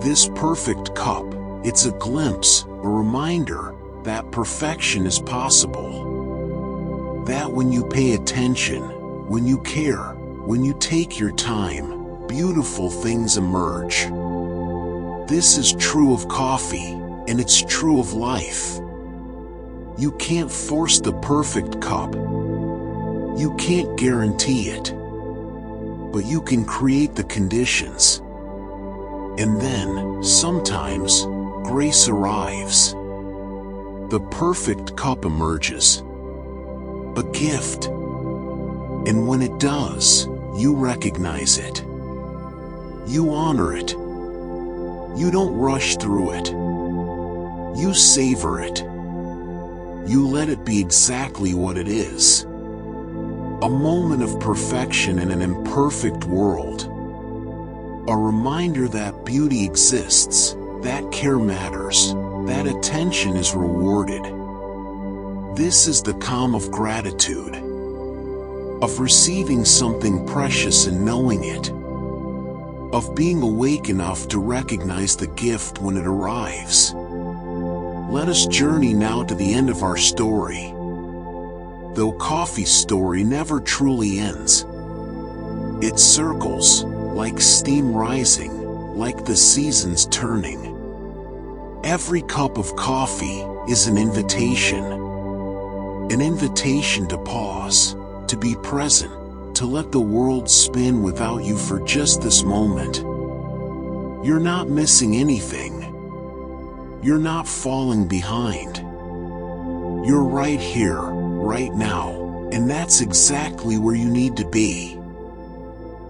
This perfect cup, it's a glimpse, a reminder that perfection is possible. That when you pay attention, when you care, when you take your time, beautiful things emerge. This is true of coffee, and it's true of life. You can't force the perfect cup. You can't guarantee it. But you can create the conditions. And then, sometimes, grace arrives. The perfect cup emerges. A gift. And when it does, you recognize it. You honor it. You don't rush through it. You savor it. You let it be exactly what it is. A moment of perfection in an imperfect world. A reminder that beauty exists, that care matters, that attention is rewarded. This is the calm of gratitude, of receiving something precious and knowing it, of being awake enough to recognize the gift when it arrives. Let us journey now to the end of our story. Though coffee's story never truly ends, it circles, like steam rising, like the seasons turning. Every cup of coffee is an invitation to pause, to be present, to let the world spin without you for just this moment. You're not missing anything. You're not falling behind. You're right here, right now, and that's exactly where you need to be.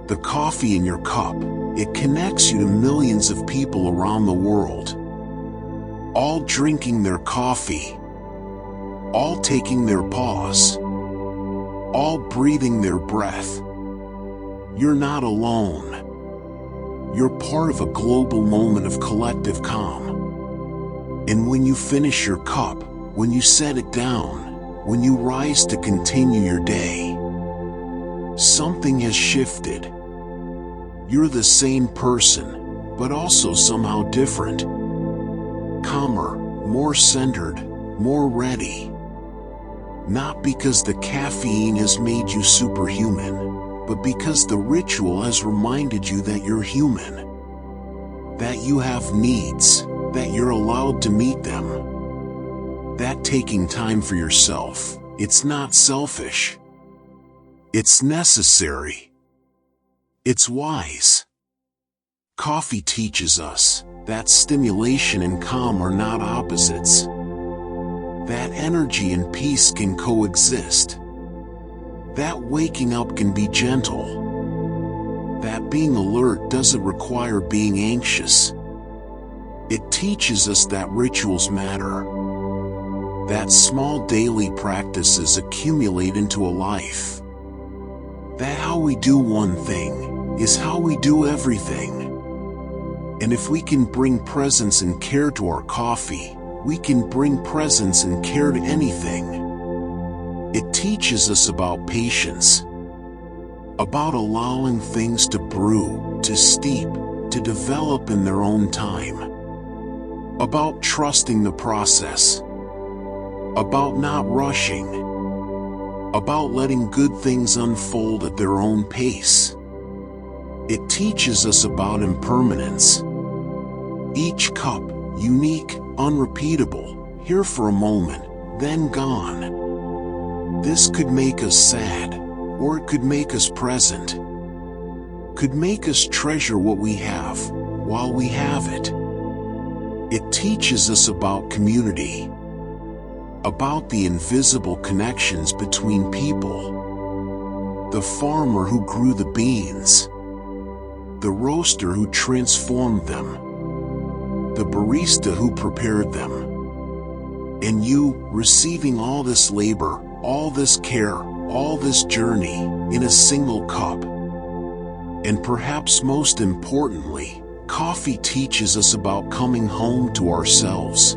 The coffee in your cup, it connects you to millions of people around the world. All drinking their coffee. All taking their pause. All breathing their breath. You're not alone. You're part of a global moment of collective calm. And when you finish your cup, when you set it down, when you rise to continue your day, something has shifted. You're the same person, but also somehow different. Calmer, more centered, more ready. Not because the caffeine has made you superhuman, but because the ritual has reminded you that you're human. That you have needs, that you're allowed to meet them. That taking time for yourself, it's not selfish. It's necessary. It's wise. Coffee teaches us that stimulation and calm are not opposites. That energy and peace can coexist. That waking up can be gentle. That being alert doesn't require being anxious. It teaches us that rituals matter. That small daily practices accumulate into a life. That how we do one thing is how we do everything. And if we can bring presence and care to our coffee, we can bring presence and care to anything. It teaches us about patience, about allowing things to brew, to steep, to develop in their own time, about trusting the process, about not rushing, about letting good things unfold at their own pace. It teaches us about impermanence. Each cup, unique, unrepeatable, here for a moment, then gone. This could make us sad, or it could make us present. Could make us treasure what we have, while we have it. It teaches us about community, about the invisible connections between people. The farmer who grew the beans, the roaster who transformed them, the barista who prepared them, and you receiving all this labor, all this care, all this journey in a single cup. And perhaps most importantly, coffee teaches us about coming home to ourselves.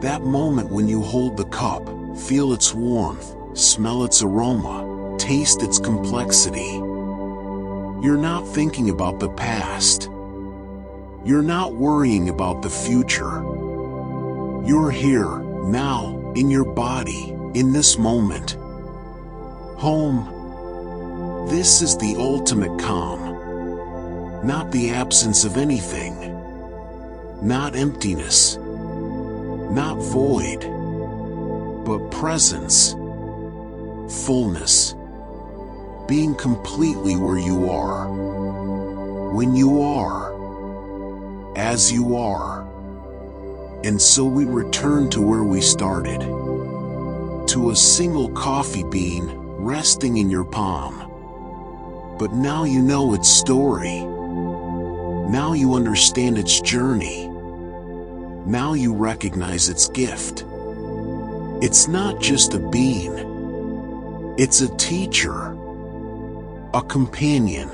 That moment when you hold the cup, feel its warmth, smell its aroma, taste its complexity. You're not thinking about the past. You're not worrying about the future. You're here, now, in your body, in this moment. Home. This is the ultimate calm. Not the absence of anything. Not emptiness. Not void. But presence. Fullness. Being completely where you are. When you are. As you are. And so we return to where we started. To a single coffee bean resting in your palm. But now you know its story. Now you understand its journey. Now you recognize its gift. It's not just a bean. It's a teacher. A companion.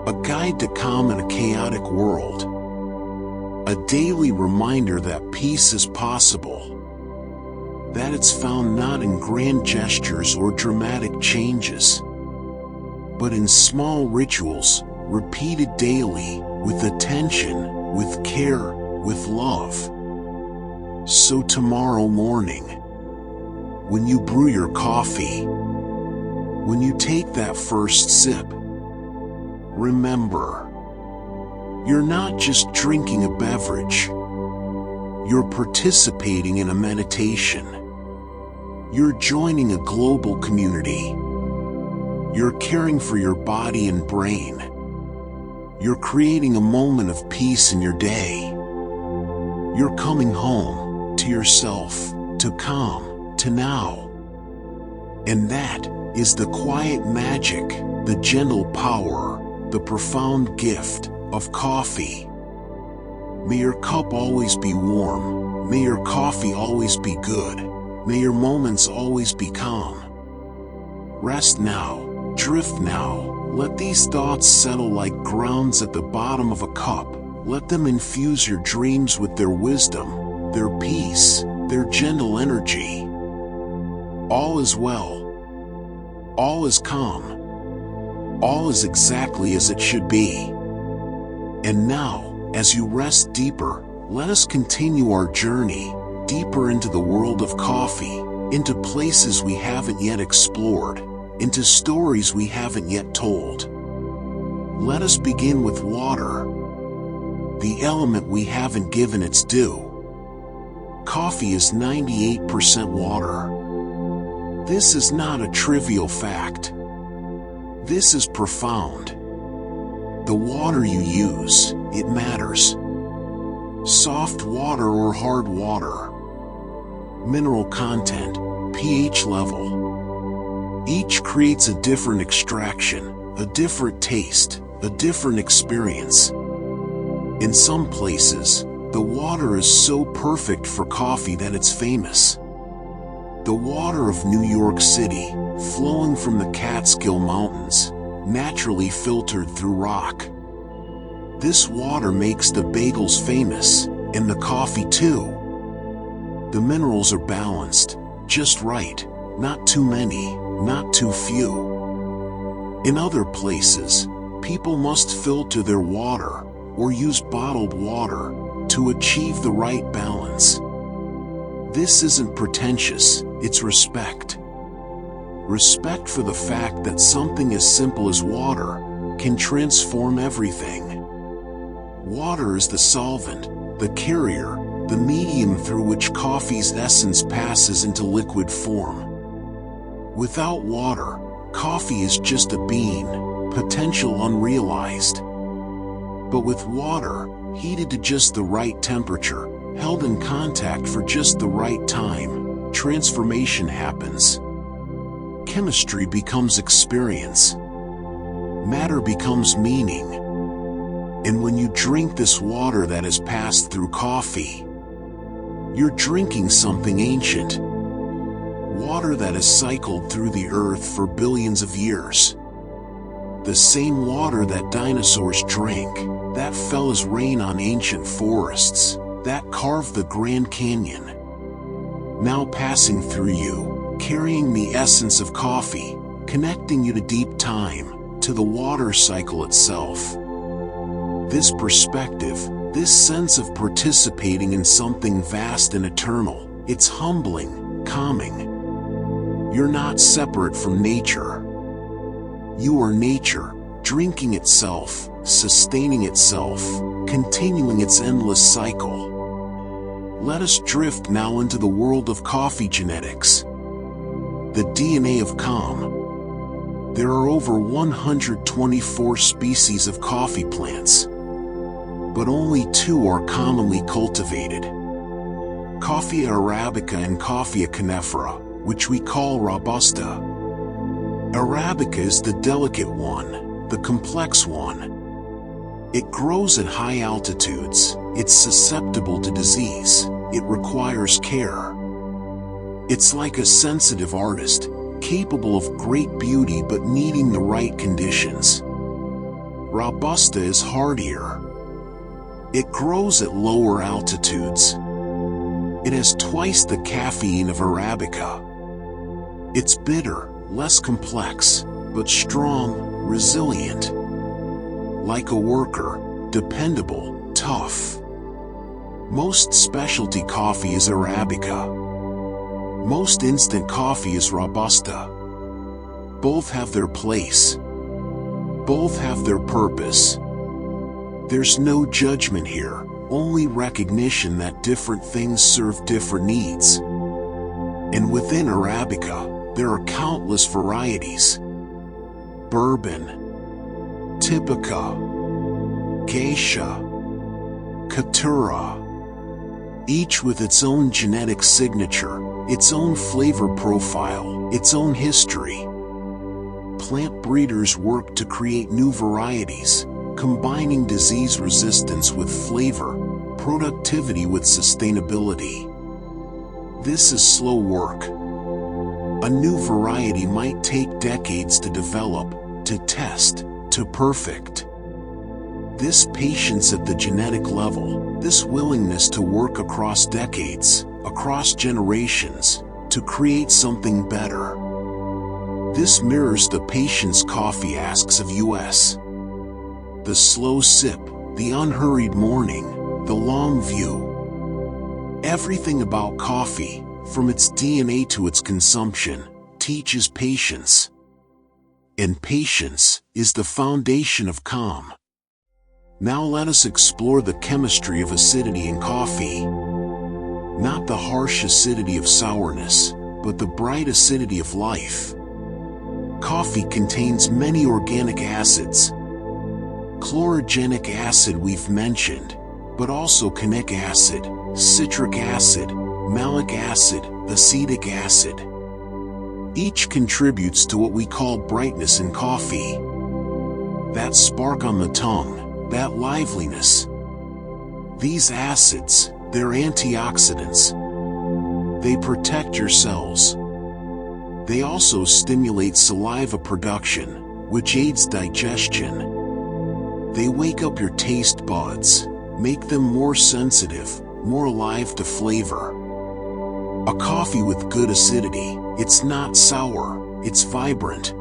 A guide to calm in a chaotic world. A daily reminder that peace is possible. That it's found not in grand gestures or dramatic changes, but in small rituals, repeated daily, with attention, with care, with love. So tomorrow morning, when you brew your coffee, when you take that first sip, remember, you're not just drinking a beverage. You're participating in a meditation. You're joining a global community. You're caring for your body and brain. You're creating a moment of peace in your day. You're coming home to yourself, to calm, to now. And that is the quiet magic, the gentle power, the profound gift of coffee. May your cup always be warm. May your coffee always be good. May your moments always be calm. Rest now, drift now. Let these thoughts settle like grounds at the bottom of a cup. Let them infuse your dreams with their wisdom, their peace, their gentle energy. All is well. All is calm. All is exactly as it should be. And now, as you rest deeper, let us continue our journey, deeper into the world of coffee, into places we haven't yet explored, into stories we haven't yet told. Let us begin with water, the element we haven't given its due. Coffee is 98% water. This is not a trivial fact. This is profound. The water you use, it matters. Soft water or hard water. Mineral content, pH level. Each creates a different extraction, a different taste, a different experience. In some places, the water is so perfect for coffee that it's famous. The water of New York City, flowing from the Catskill Mountains, naturally filtered through rock. This water makes the bagels famous, and the coffee too. The minerals are balanced, just right, not too many, not too few. In other places, people must filter their water, or use bottled water, to achieve the right balance. This isn't pretentious, it's respect. Respect for the fact that something as simple as water can transform everything. Water is the solvent, the carrier, the medium through which coffee's essence passes into liquid form. Without water, coffee is just a bean, potential unrealized. But with water, heated to just the right temperature, held in contact for just the right time, transformation happens. Chemistry becomes experience. Matter becomes meaning. And when you drink this water that has passed through coffee, you're drinking something ancient. Water that has cycled through the earth for billions of years. The same water that dinosaurs drank, that fell as rain on ancient forests, that carved the Grand Canyon. Now passing through you, carrying the essence of coffee, connecting you to deep time, to the water cycle itself. This perspective, this sense of participating in something vast and eternal, it's humbling, calming. You're not separate from nature. You are nature, drinking itself, sustaining itself, continuing its endless cycle. Let us drift now into the world of coffee genetics. The DNA of calm. There are over 124 species of coffee plants, but only 2 are commonly cultivated. Coffea arabica and Coffea canephora, which we call Robusta. Arabica is the delicate one, the complex one. It grows at high altitudes, it's susceptible to disease, it requires care. It's like a sensitive artist, capable of great beauty but needing the right conditions. Robusta is hardier. It grows at lower altitudes. It has twice the caffeine of Arabica. It's bitter, less complex, but strong, resilient. Like a worker, dependable, tough. Most specialty coffee is Arabica. Most instant coffee is Robusta. Both have their place. Both have their purpose. There's no judgment here, only recognition that different things serve different needs. And within Arabica, there are countless varieties. Bourbon, Typica, Geisha, Caturra, each with its own genetic signature, its own flavor profile, its own history. Plant breeders work to create new varieties, combining disease resistance with flavor, productivity with sustainability. This is slow work. A new variety might take decades to develop, to test, to perfect. This patience at the genetic level, this willingness to work across decades, across generations, to create something better. This mirrors the patience coffee asks of us. The slow sip, the unhurried morning, the long view. Everything about coffee, from its DNA to its consumption, teaches patience. And patience is the foundation of calm. Now let us explore the chemistry of acidity in coffee. Not the harsh acidity of sourness, but the bright acidity of life. Coffee contains many organic acids. Chlorogenic acid we've mentioned, but also conic acid, citric acid, malic acid, acetic acid. Each contributes to what we call brightness in coffee. That spark on the tongue, that liveliness. These acids, they're antioxidants. They protect your cells. They also stimulate saliva production, which aids digestion. They wake up your taste buds, make them more sensitive, more alive to flavor. A coffee with good acidity, it's not sour, it's vibrant.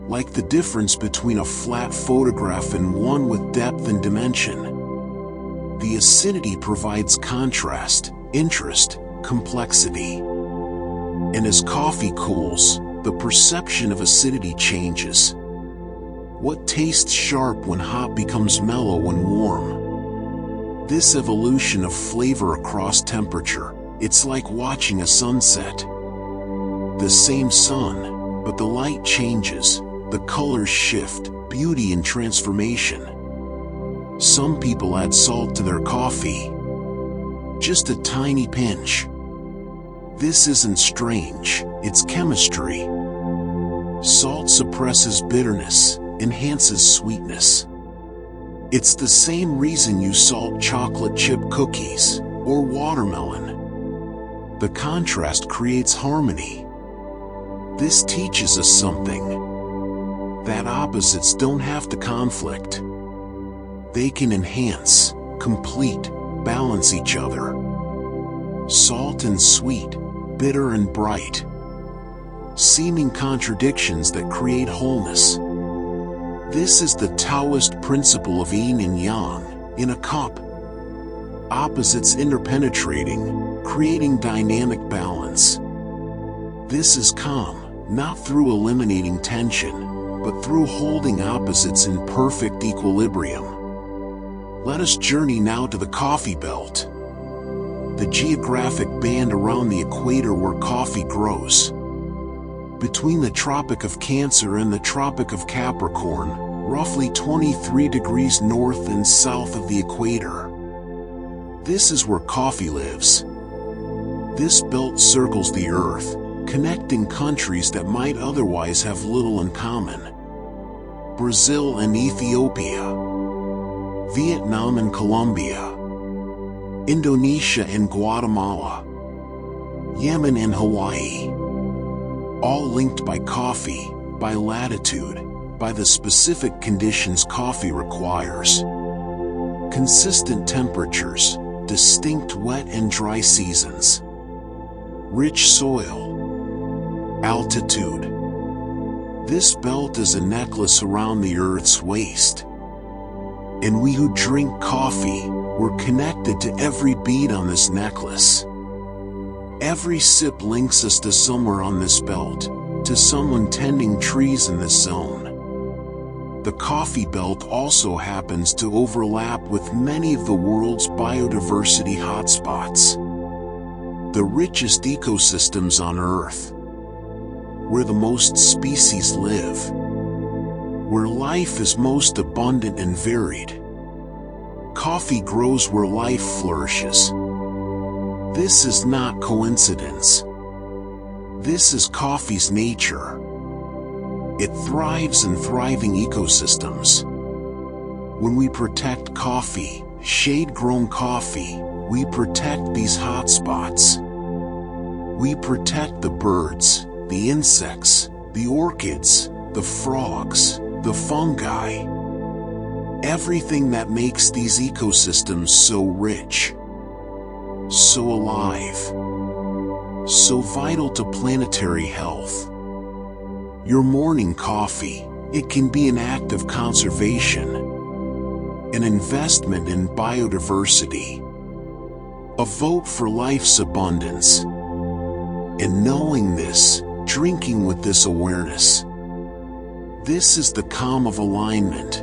Like the difference between a flat photograph and one with depth and dimension. The acidity provides contrast, interest, complexity. And as coffee cools, the perception of acidity changes. What tastes sharp when hot becomes mellow when warm. This evolution of flavor across temperature, it's like watching a sunset. The same sun, but the light changes, the colors shift, beauty and transformation. Some people add salt to their coffee. Just a tiny pinch. This isn't strange, it's chemistry. Salt suppresses bitterness, enhances sweetness. It's the same reason you salt chocolate chip cookies, or watermelon. The contrast creates harmony. This teaches us something. that opposites don't have to conflict. They can enhance, complete, balance each other. Salt and sweet, bitter and bright. Seeming contradictions that create wholeness. This is the Taoist principle of yin and yang, in a cup. Opposites interpenetrating, creating dynamic balance. This is calm, not through eliminating tension, but through holding opposites in perfect equilibrium. Let us journey now to the coffee belt, the geographic band around the equator where coffee grows. Between the Tropic of Cancer and the Tropic of Capricorn, roughly 23 degrees north and south of the equator. This is where coffee lives. This belt circles the earth, connecting countries that might otherwise have little in common. Brazil and Ethiopia, Vietnam and Colombia, Indonesia and Guatemala, Yemen and Hawaii. All linked by coffee, by latitude, by the specific conditions coffee requires. Consistent temperatures, distinct wet and dry seasons. Rich soil. Altitude. This belt is a necklace around the Earth's waist. And we who drink coffee, we're connected to every bead on this necklace. Every sip links us to somewhere on this belt, to someone tending trees in this zone. The coffee belt also happens to overlap with many of the world's biodiversity hotspots. The richest ecosystems on Earth. Where the most species live. Where life is most abundant and varied. Coffee grows where life flourishes. This is not coincidence. This is coffee's nature. It thrives in thriving ecosystems. When we protect coffee, shade-grown coffee, we protect these hotspots. We protect the birds, the insects, the orchids, the frogs, the fungi. Everything that makes these ecosystems so rich. So alive, so vital to planetary health. Your morning coffee, it can be an act of conservation, an investment in biodiversity, a vote for life's abundance. And knowing this, drinking with this awareness, this is the calm of alignment,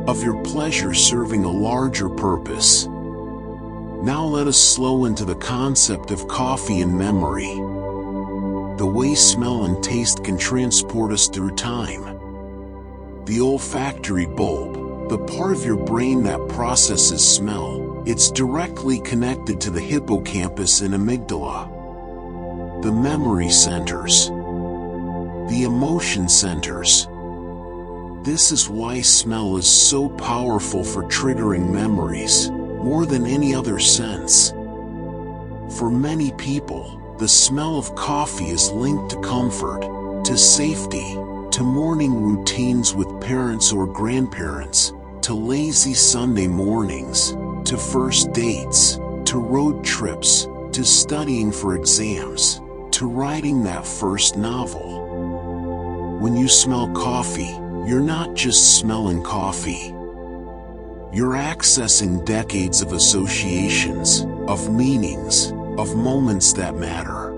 of your pleasure serving a larger purpose. Now let us slow into the concept of coffee and memory. The way smell and taste can transport us through time. The olfactory bulb, the part of your brain that processes smell, it's directly connected to the hippocampus and amygdala. The memory centers. The emotion centers. This is why smell is so powerful for triggering memories. More than any other sense. For many people, the smell of coffee is linked to comfort, to safety, to morning routines with parents or grandparents, to lazy Sunday mornings, to first dates, to road trips, to studying for exams, to writing that first novel. When you smell coffee, you're not just smelling coffee. You're accessing decades of associations, of meanings, of moments that matter.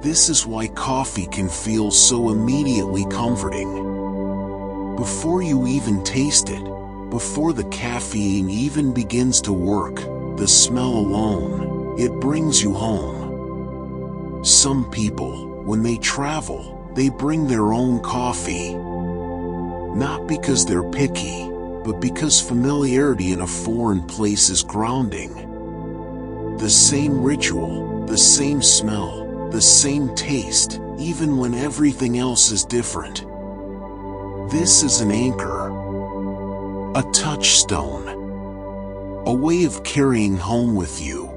This is why coffee can feel so immediately comforting. Before you even taste it, before the caffeine even begins to work, the smell alone, it brings you home. Some people, when they travel, they bring their own coffee. Not because they're picky, but because familiarity in a foreign place is grounding. The same ritual, the same smell, the same taste, even when everything else is different. This is an anchor, a touchstone, a way of carrying home with you.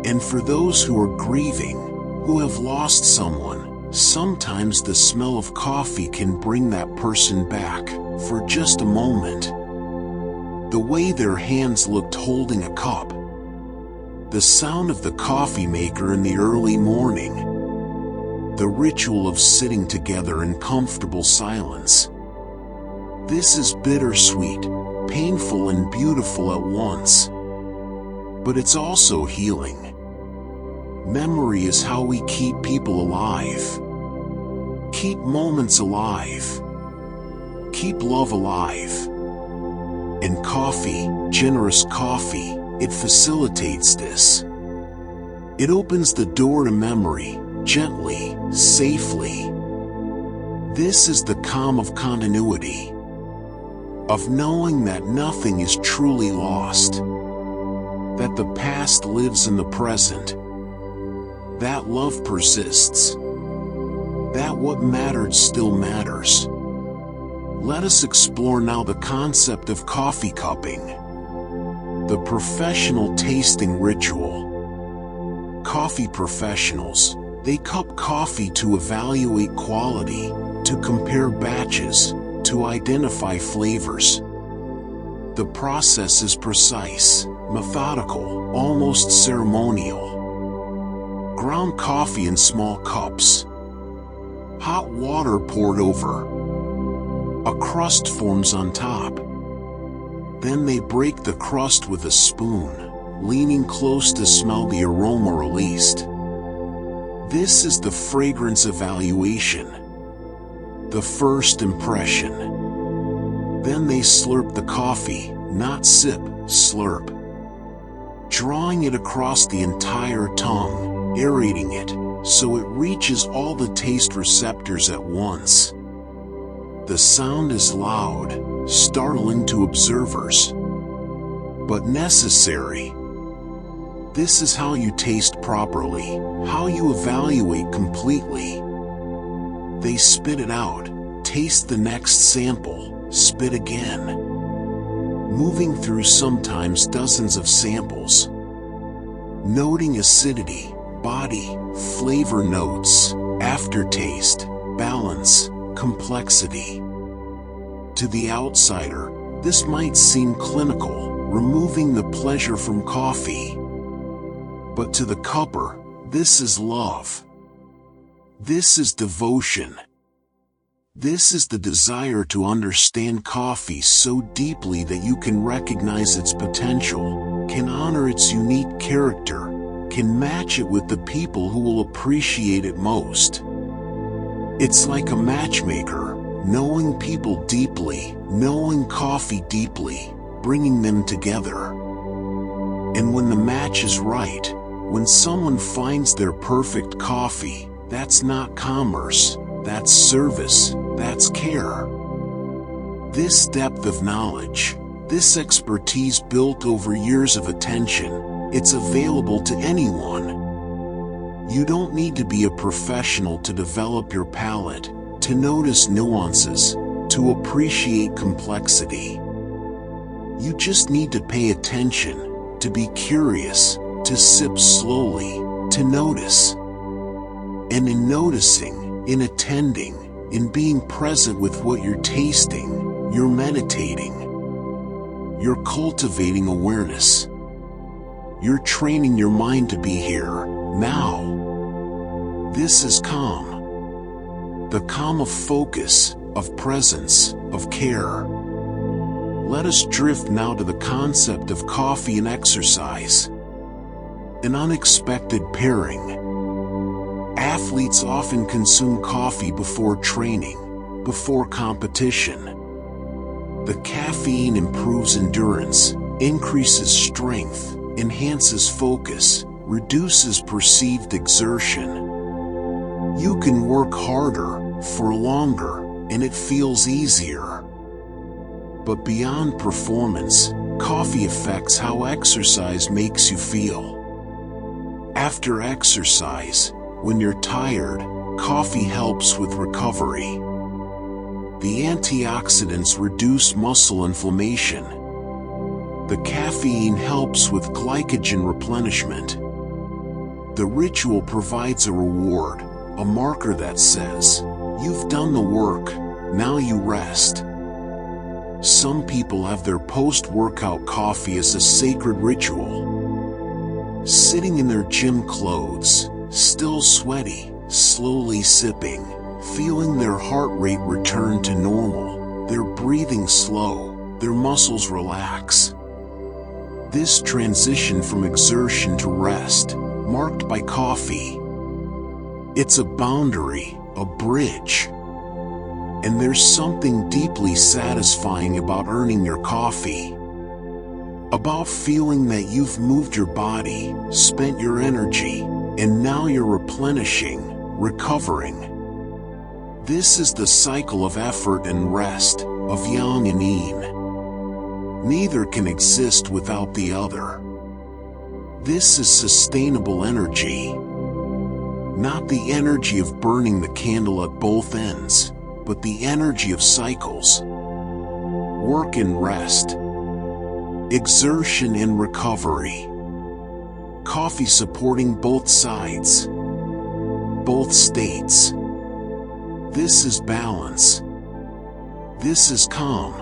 And for those who are grieving, who have lost someone, sometimes the smell of coffee can bring that person back for just a moment. The way their hands looked holding a cup, the sound of the coffee maker in the early morning, the ritual of sitting together in comfortable silence. This is bittersweet, painful and beautiful at once. But it's also healing. Memory is how we keep people alive. Keep moments alive. Keep love alive. And coffee, generous coffee, it facilitates this. It opens the door to memory, gently, safely. This is the calm of continuity, of knowing that nothing is truly lost, that the past lives in the present, that love persists, that what mattered still matters. Let us explore now the concept of coffee cupping, the professional tasting ritual. Coffee professionals, they cup coffee to evaluate quality, to compare batches, to identify flavors. The process is precise, methodical, almost ceremonial. Ground coffee in small cups. Hot water poured over. A crust forms on top. Then they break the crust with a spoon, leaning close to smell the aroma released. This is the fragrance evaluation, the first impression. Then they slurp the coffee, not sip, slurp, drawing it across the entire tongue, aerating it, so it reaches all the taste receptors at once. The sound is loud, startling to observers, but necessary. This is how you taste properly, how you evaluate completely. They spit it out, taste the next sample, spit again, moving through sometimes dozens of samples, noting acidity, body, flavor notes, aftertaste, balance, complexity. To the outsider, this might seem clinical, removing the pleasure from coffee. But to the cupper, this is love. This is devotion. This is the desire to understand coffee so deeply that you can recognize its potential, can honor its unique character, can match it with the people who will appreciate it most. It's like a matchmaker, knowing people deeply, knowing coffee deeply, bringing them together. And when the match is right, when someone finds their perfect coffee, that's not commerce, that's service, that's care. This depth of knowledge, this expertise built over years of attention, it's available to anyone. You don't need to be a professional to develop your palate, to notice nuances, to appreciate complexity. You just need to pay attention, to be curious, to sip slowly, to notice. And in noticing, in attending, in being present with what you're tasting, you're meditating. You're cultivating awareness. You're training your mind to be here, now. This is calm. The calm of focus, of presence, of care. Let us drift now to the concept of coffee and exercise. An unexpected pairing. Athletes often consume coffee before training, before competition. The caffeine improves endurance, increases strength, enhances focus, reduces perceived exertion. You can work harder, for longer, and it feels easier. But beyond performance, coffee affects how exercise makes you feel. After exercise, when you're tired, coffee helps with recovery. The antioxidants reduce muscle inflammation. The caffeine helps with glycogen replenishment. The ritual provides a reward, a marker that says, "You've done the work, now you rest." Some people have their post-workout coffee as a sacred ritual. Sitting in their gym clothes, still sweaty, slowly sipping, feeling their heart rate return to normal, their breathing slow, their muscles relax. This transition from exertion to rest, marked by coffee. It's a boundary, a bridge. And there's something deeply satisfying about earning your coffee. About feeling that you've moved your body, spent your energy, and now you're replenishing, recovering. This is the cycle of effort and rest, of yang and yin. Neither can exist without the other. This is sustainable energy. Not the energy of burning the candle at both ends, but the energy of cycles. Work and rest. Exertion and recovery. Coffee supporting both sides. Both states. This is balance. This is calm.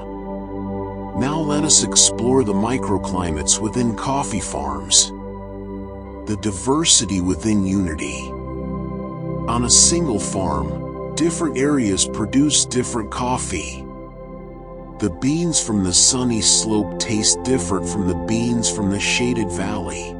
Now let us explore the microclimates within coffee farms. The diversity within unity. On a single farm, different areas produce different coffee. The beans from the sunny slope taste different from the beans from the shaded valley.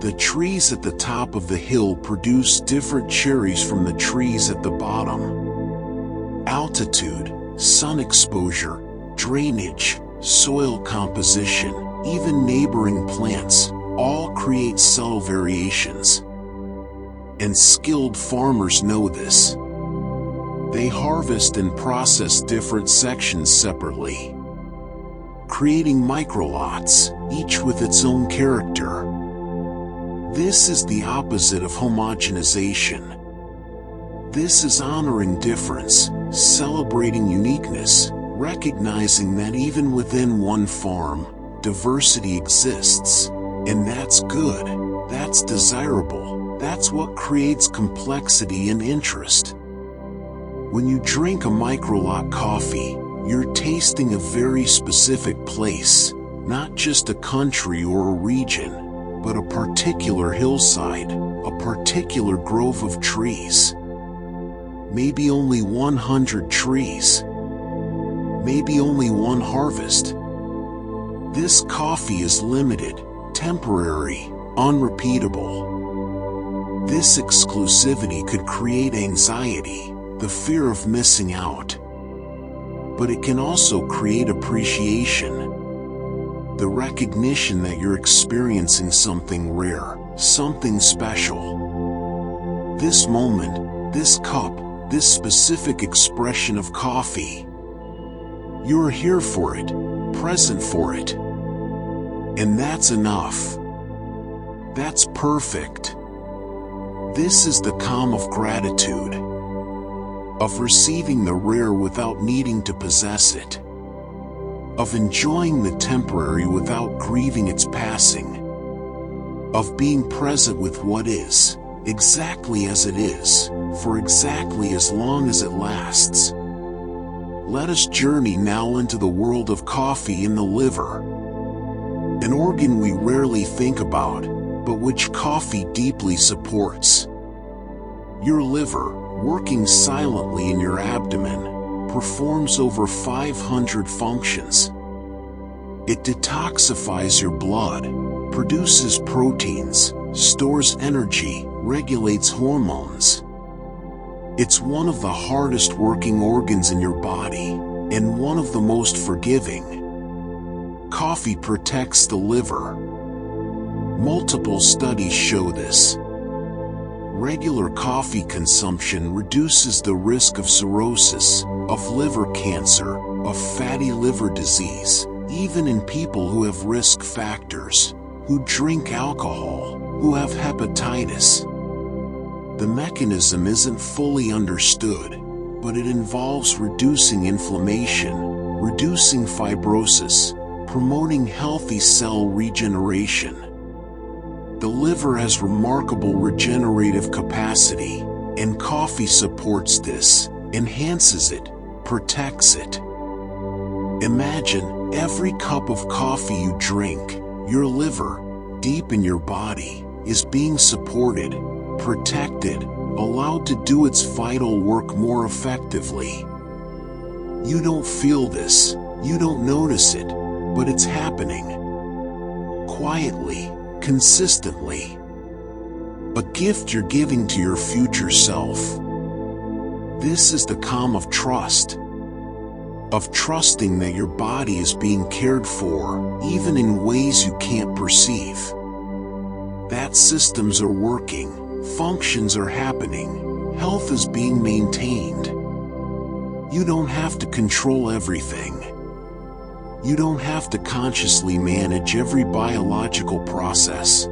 The trees at the top of the hill produce different cherries from the trees at the bottom. Altitude, sun exposure, drainage, soil composition, even neighboring plants, all create subtle variations. And skilled farmers know this. They harvest and process different sections separately, creating microlots, each with its own character. This is the opposite of homogenization. This is honoring difference, celebrating uniqueness, recognizing that even within one farm, diversity exists. And that's good, that's desirable, that's what creates complexity and interest. When you drink a microlot coffee, you're tasting a very specific place, not just a country or a region, but a particular hillside, a particular grove of trees. Maybe only 100 trees. Maybe only one harvest. This coffee is limited, temporary, unrepeatable. This exclusivity could create anxiety, the fear of missing out. But it can also create appreciation. The recognition that you're experiencing something rare, something special. This moment, this cup, this specific expression of coffee. You're here for it, present for it. And that's enough. That's perfect. This is the calm of gratitude. Of receiving the rare without needing to possess it. Of enjoying the temporary without grieving its passing. Of being present with what is, exactly as it is, for exactly as long as it lasts. Let us journey now into the world of coffee in the liver. An organ we rarely think about, but which coffee deeply supports. Your liver, working silently in your abdomen, performs over 500 functions. It detoxifies your blood, produces proteins, stores energy, regulates hormones. It's one of the hardest working organs in your body, and one of the most forgiving. Coffee protects the liver. Multiple studies show this. Regular coffee consumption reduces the risk of cirrhosis, of liver cancer, of fatty liver disease, even in people who have risk factors, who drink alcohol, who have hepatitis. The mechanism isn't fully understood, but it involves reducing inflammation, reducing fibrosis, promoting healthy cell regeneration. The liver has remarkable regenerative capacity, And coffee supports this, enhances it, protects it. Imagine every cup of coffee you drink, your liver, deep in your body, is being supported, protected, allowed to do its vital work more effectively. You don't feel this, you don't notice it, but it's happening. Quietly, consistently. A gift you're giving to your future self. This is the calm of trust. Of trusting that your body is being cared for, even in ways you can't perceive. That systems are working, functions are happening, health is being maintained. You don't have to control everything. You don't have to consciously manage every biological process.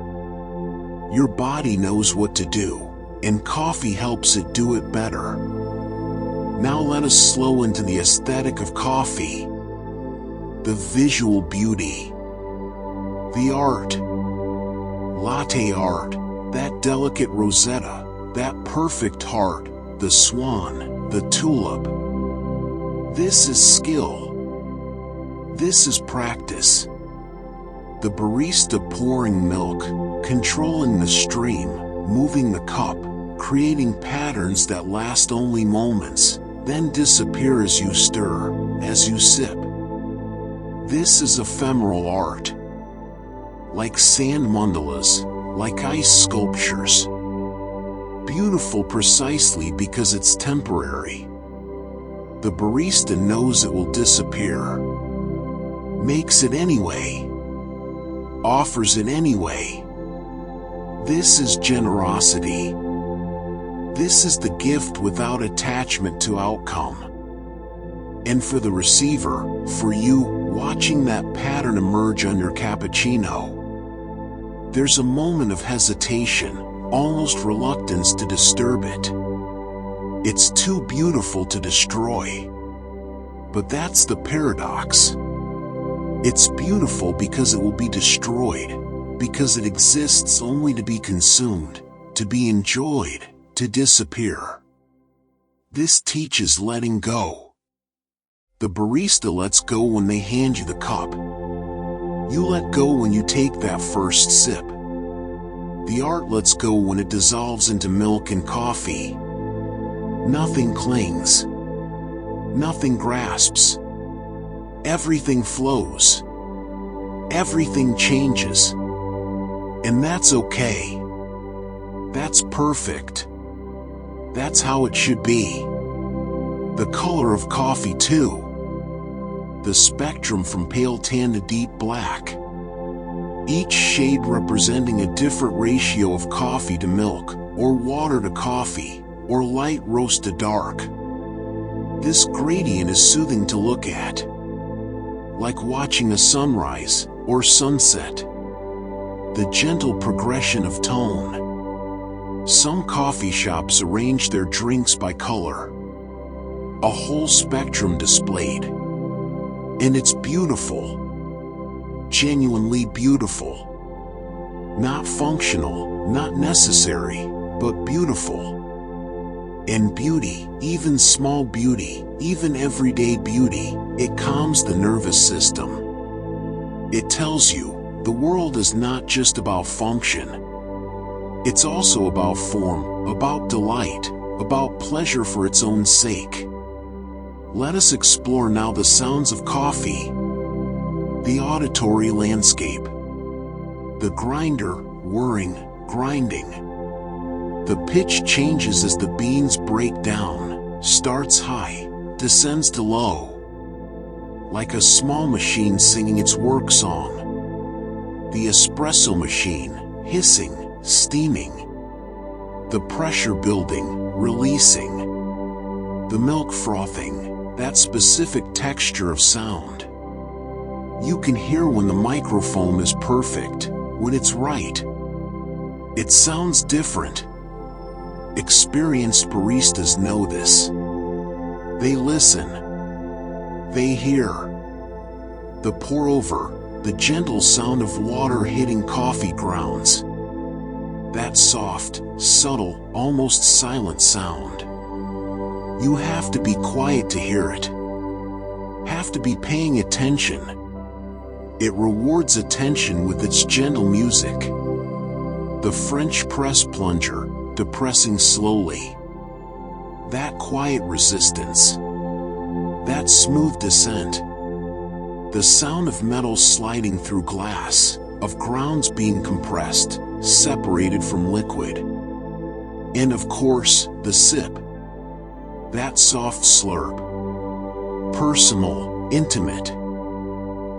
Your body knows what to do, and coffee helps it do it better. Now let us slow into the aesthetic of coffee. The visual beauty. The art. Latte art, that delicate rosetta, that perfect heart, the swan, the tulip. This is skill. This is practice. The barista pouring milk, controlling the stream, moving the cup, creating patterns that last only moments, then disappear as you stir, as you sip. This is ephemeral art. Like sand mandalas, like ice sculptures. Beautiful precisely because it's temporary. The barista knows it will disappear. Makes it anyway. Offers it anyway. This is generosity. This is the gift without attachment to outcome. And for the receiver, for you, watching that pattern emerge on your cappuccino, there's a moment of hesitation, almost reluctance to disturb it. It's too beautiful to destroy. But that's the paradox. It's beautiful because it will be destroyed, because it exists only to be consumed, to be enjoyed, to disappear. This teaches letting go. The barista lets go when they hand you the cup. You let go when you take that first sip. The art lets go when it dissolves into milk and coffee. Nothing clings. Nothing grasps. Everything flows. Everything changes. And that's okay. That's perfect. That's how it should be. The color of coffee too. The spectrum from pale tan to deep black. Each shade representing a different ratio of coffee to milk, or water to coffee, or light roast to dark. This gradient is soothing to look at. Like watching a sunrise, or sunset. The gentle progression of tone. Some coffee shops arrange their drinks by color. A whole spectrum displayed. And it's beautiful. Genuinely beautiful. Not functional, not necessary, but beautiful. And beauty, even small beauty, even everyday beauty, it calms the nervous system. It tells you, the world is not just about function. It's also about form, about delight, about pleasure for its own sake. Let us explore now the sounds of coffee. The auditory landscape. The grinder, whirring, grinding. The pitch changes as the beans break down, starts high, descends to low. Like a small machine singing its work song. The espresso machine, hissing, steaming. The pressure building, releasing. The milk frothing, that specific texture of sound. You can hear when the microphone is perfect, when it's right. It sounds different. Experienced baristas know this. They listen. They hear. The pour over, the gentle sound of water hitting coffee grounds. that soft, subtle, almost silent sound. You have to be quiet to hear it. Have to be paying attention. It rewards attention with its gentle music. The French press plunger, depressing slowly. That quiet resistance. That smooth descent. The sound of metal sliding through glass, of grounds being compressed, separated from liquid. And of course, the sip. That soft slurp. Personal, intimate.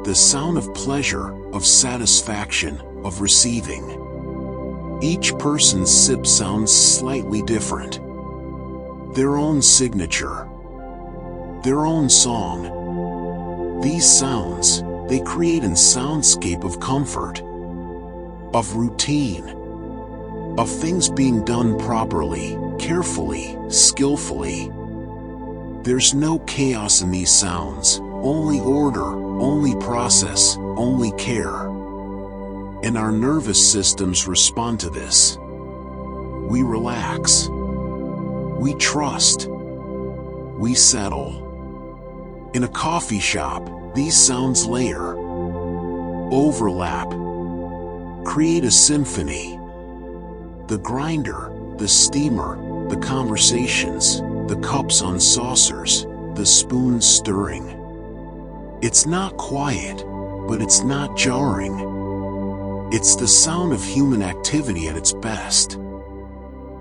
The sound of pleasure, of satisfaction, of receiving. Each person's sip sounds slightly different. Their own signature. Their own song. These sounds, they create a soundscape of comfort, of routine, of things being done properly, carefully, skillfully. There's no chaos in these sounds, only order, only process, only care. And our nervous systems respond to this. We relax. We trust. We settle. In a coffee shop, these sounds layer, overlap, create a symphony. The grinder, the steamer, the conversations, the cups on saucers, the spoons stirring. It's not quiet, but it's not jarring. It's the sound of human activity at its best.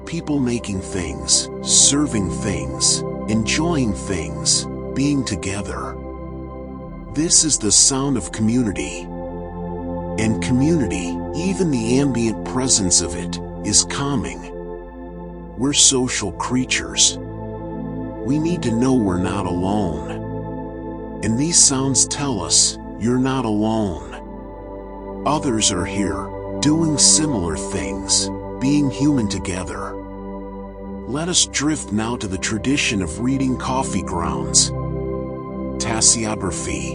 People making things, serving things, enjoying things, being together. This is the sound of community. And community, even the ambient presence of it, is calming. We're social creatures. We need to know we're not alone. And these sounds tell us, you're not alone. Others are here, doing similar things, being human together. Let us drift now to the tradition of reading coffee grounds. Tassiography.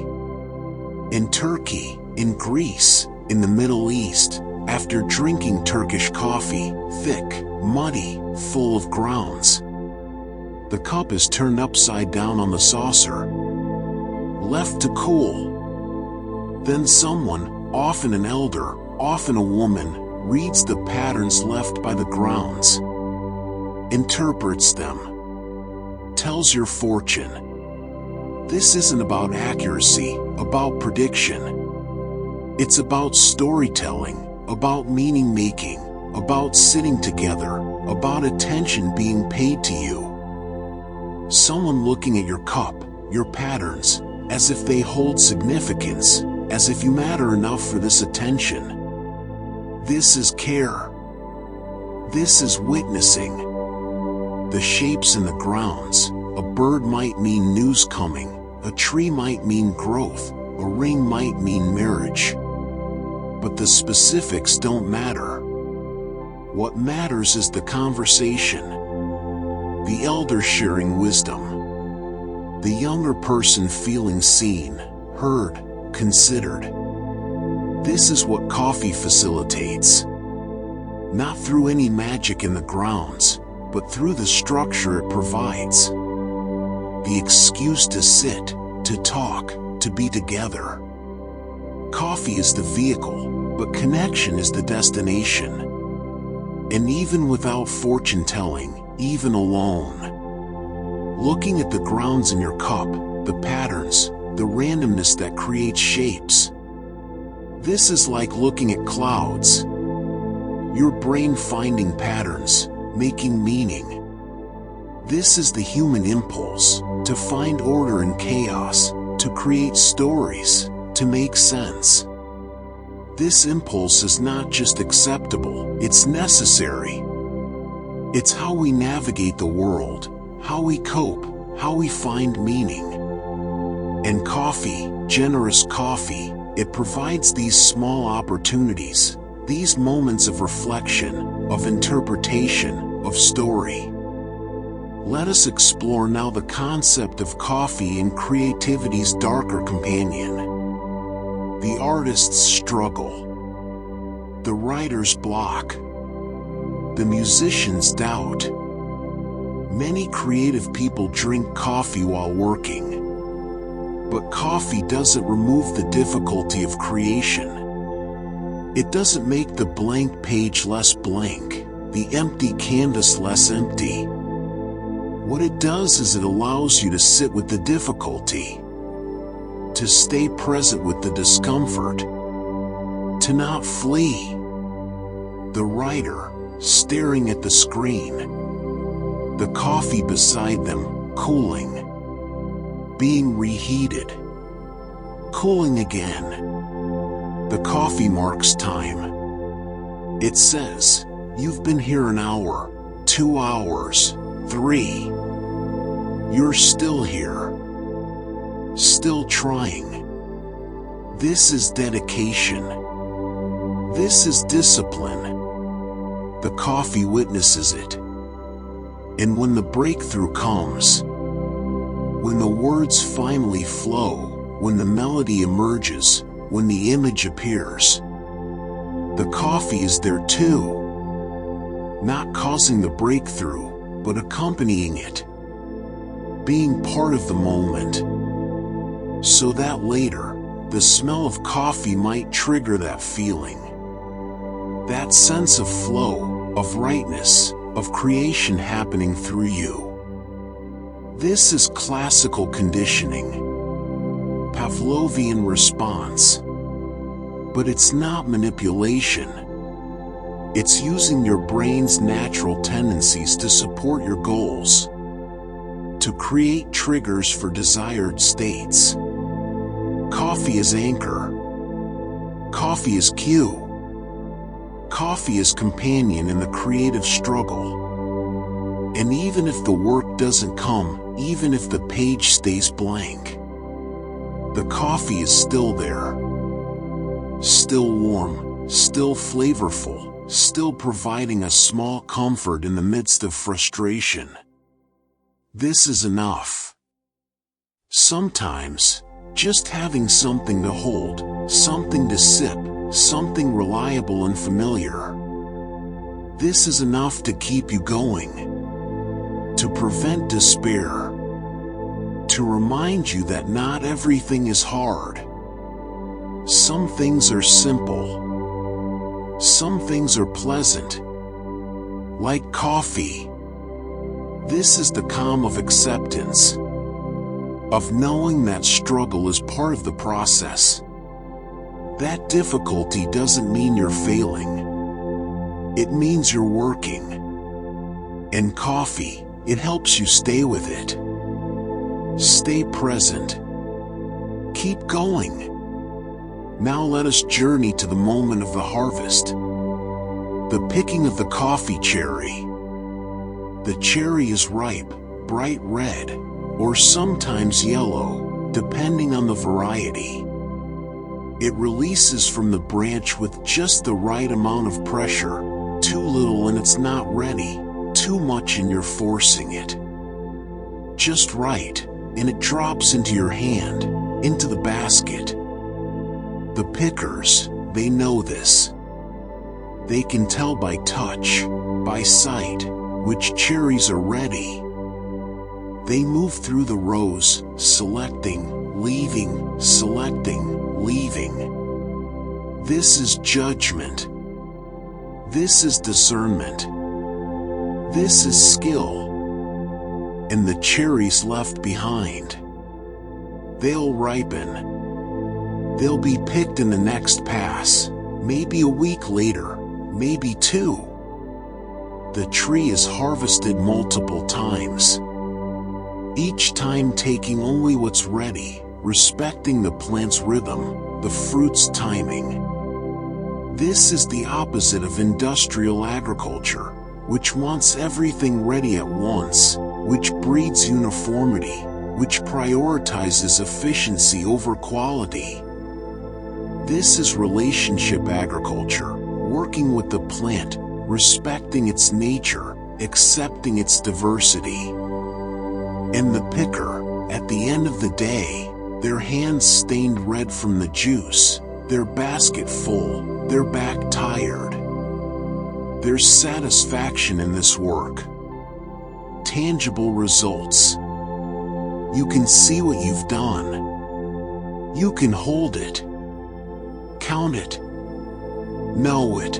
In Turkey, in Greece, in the Middle East, after drinking Turkish coffee, thick, muddy, full of grounds, the cup is turned upside down on the saucer, left to cool. Then someone, often an elder, often a woman, reads the patterns left by the grounds, interprets them, tells your fortune. This isn't about accuracy, about prediction. It's about storytelling, about meaning making, about sitting together, about attention being paid to you. Someone looking at your cup, your patterns, as if they hold significance, as if you matter enough for this attention. This is care. This is witnessing. The shapes in the grounds. A bird might mean news coming, a tree might mean growth, a ring might mean marriage. But the specifics don't matter. What matters is the conversation. The elder sharing wisdom. The younger person feeling seen, heard, considered. This is what coffee facilitates. Not through any magic in the grounds, but through the structure it provides. The excuse to sit, to talk, to be together. Coffee is the vehicle, but connection is the destination. And even without fortune telling, even alone, looking at the grounds in your cup, the patterns, the randomness that creates shapes. This is like looking at clouds. Your brain finding patterns, making meaning. This is the human impulse, to find order in chaos, to create stories, to make sense. This impulse is not just acceptable, it's necessary. It's how we navigate the world, how we cope, how we find meaning. And coffee, generous coffee, it provides these small opportunities, these moments of reflection, of interpretation, of story. Let us explore now the concept of coffee and creativity's darker companion. The artist's struggle. The writer's block. the musician's doubt. Many creative people drink coffee while working. But coffee doesn't remove the difficulty of creation. It doesn't make the blank page less blank, the empty canvas less empty. What it does is it allows you to sit with the difficulty, to stay present with the discomfort, to not flee. The writer, staring at the screen, the coffee beside them, cooling, being reheated, cooling again. The coffee marks time. It says, you've been here an hour, 2 hours, 3. You're still here. Still trying. This is dedication. This is discipline. The coffee witnesses it. And when the breakthrough comes, when the words finally flow, when the melody emerges, when the image appears, the coffee is there too. Not causing the breakthrough, but accompanying it. Being part of the moment. So that later, the smell of coffee might trigger that feeling. That sense of flow, of rightness, of creation happening through you. This is classical conditioning. Pavlovian response. But it's not manipulation. It's using your brain's natural tendencies to support your goals, to create triggers for desired states. Coffee is anchor. Coffee is cue. Coffee is companion in the creative struggle. And even if the work doesn't come, even if the page stays blank, the coffee is still there. Still warm, still flavorful, still providing a small comfort in the midst of frustration. This is enough. Sometimes, just having something to hold, something to sip, something reliable and familiar. This is enough to keep you going. To prevent despair. To remind you that not everything is hard. Some things are simple. Some things are pleasant. Like coffee. This is the calm of acceptance. Of knowing that struggle is part of the process. That difficulty doesn't mean you're failing. It means you're working. And coffee, it helps you stay with it. Stay present. Keep going. Now let us journey to the moment of the harvest. The picking of the coffee cherry. The cherry is ripe, bright red, or sometimes yellow, depending on the variety. It releases from the branch with just the right amount of pressure, too little and it's not ready, too much and you're forcing it. Just right, and it drops into your hand, into the basket. The pickers, they know this. They can tell by touch, by sight, which cherries are ready. They move through the rows, selecting, leaving, selecting, leaving. This is judgment. This is discernment. This is skill. And the cherries left behind. They'll ripen. They'll be picked in the next pass, maybe a week later, maybe 2. The tree is harvested multiple times. Each time taking only what's ready, respecting the plant's rhythm, the fruit's timing. This is the opposite of industrial agriculture, which wants everything ready at once, which breeds uniformity, which prioritizes efficiency over quality. This is relationship agriculture, working with the plant, respecting its nature, accepting its diversity. And the picker, at the end of the day, their hands stained red from the juice, their basket full, their back tired. There's satisfaction in this work. Tangible results. You can see what you've done. You can hold it. Count it. Know it.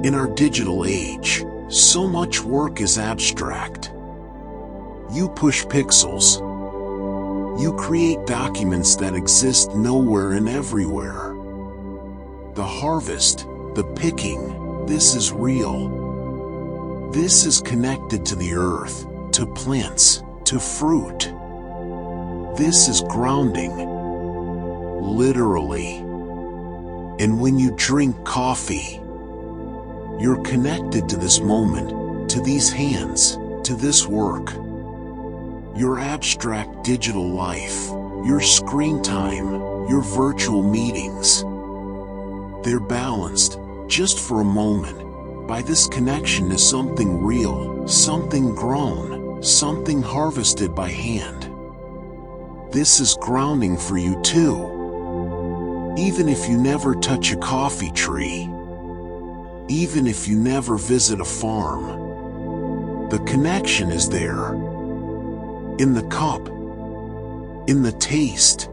In our digital age, so much work is abstract. You push pixels. You create documents that exist nowhere and everywhere. The harvest, the picking, this is real. This is connected to the earth, to plants, to fruit. This is grounding. Literally. And when you drink coffee, you're connected to this moment, to these hands, to this work. Your abstract digital life, your screen time, your virtual meetings. They're balanced, just for a moment, by this connection to something real, something grown, something harvested by hand. This is grounding for you too. Even if you never touch a coffee tree, even if you never visit a farm, the connection is there. In the cup, in the taste,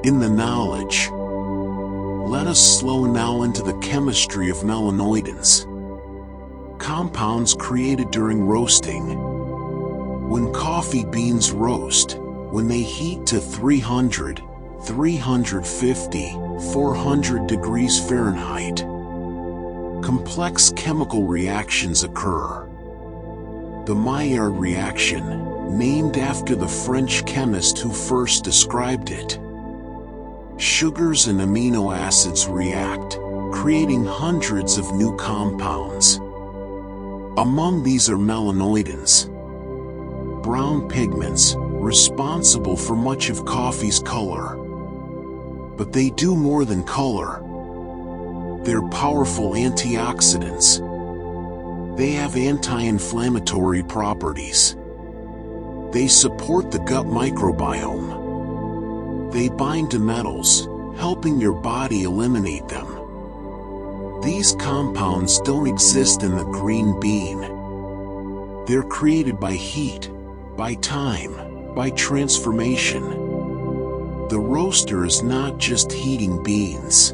in the knowledge. Let us slow now into the chemistry of melanoidins, compounds created during roasting. When coffee beans roast, when they heat to 300, 350, 400 degrees Fahrenheit, complex chemical reactions occur. The Maillard reaction, named after the French chemist who first described it. Sugars and amino acids react, creating hundreds of new compounds. Among these are melanoidins, brown pigments, responsible for much of coffee's color. But they do more than color. They're powerful antioxidants. They have anti-inflammatory properties. They support the gut microbiome. They bind to metals, helping your body eliminate them. These compounds don't exist in the green bean. They're created by heat, by time, by transformation. The roaster is not just heating beans.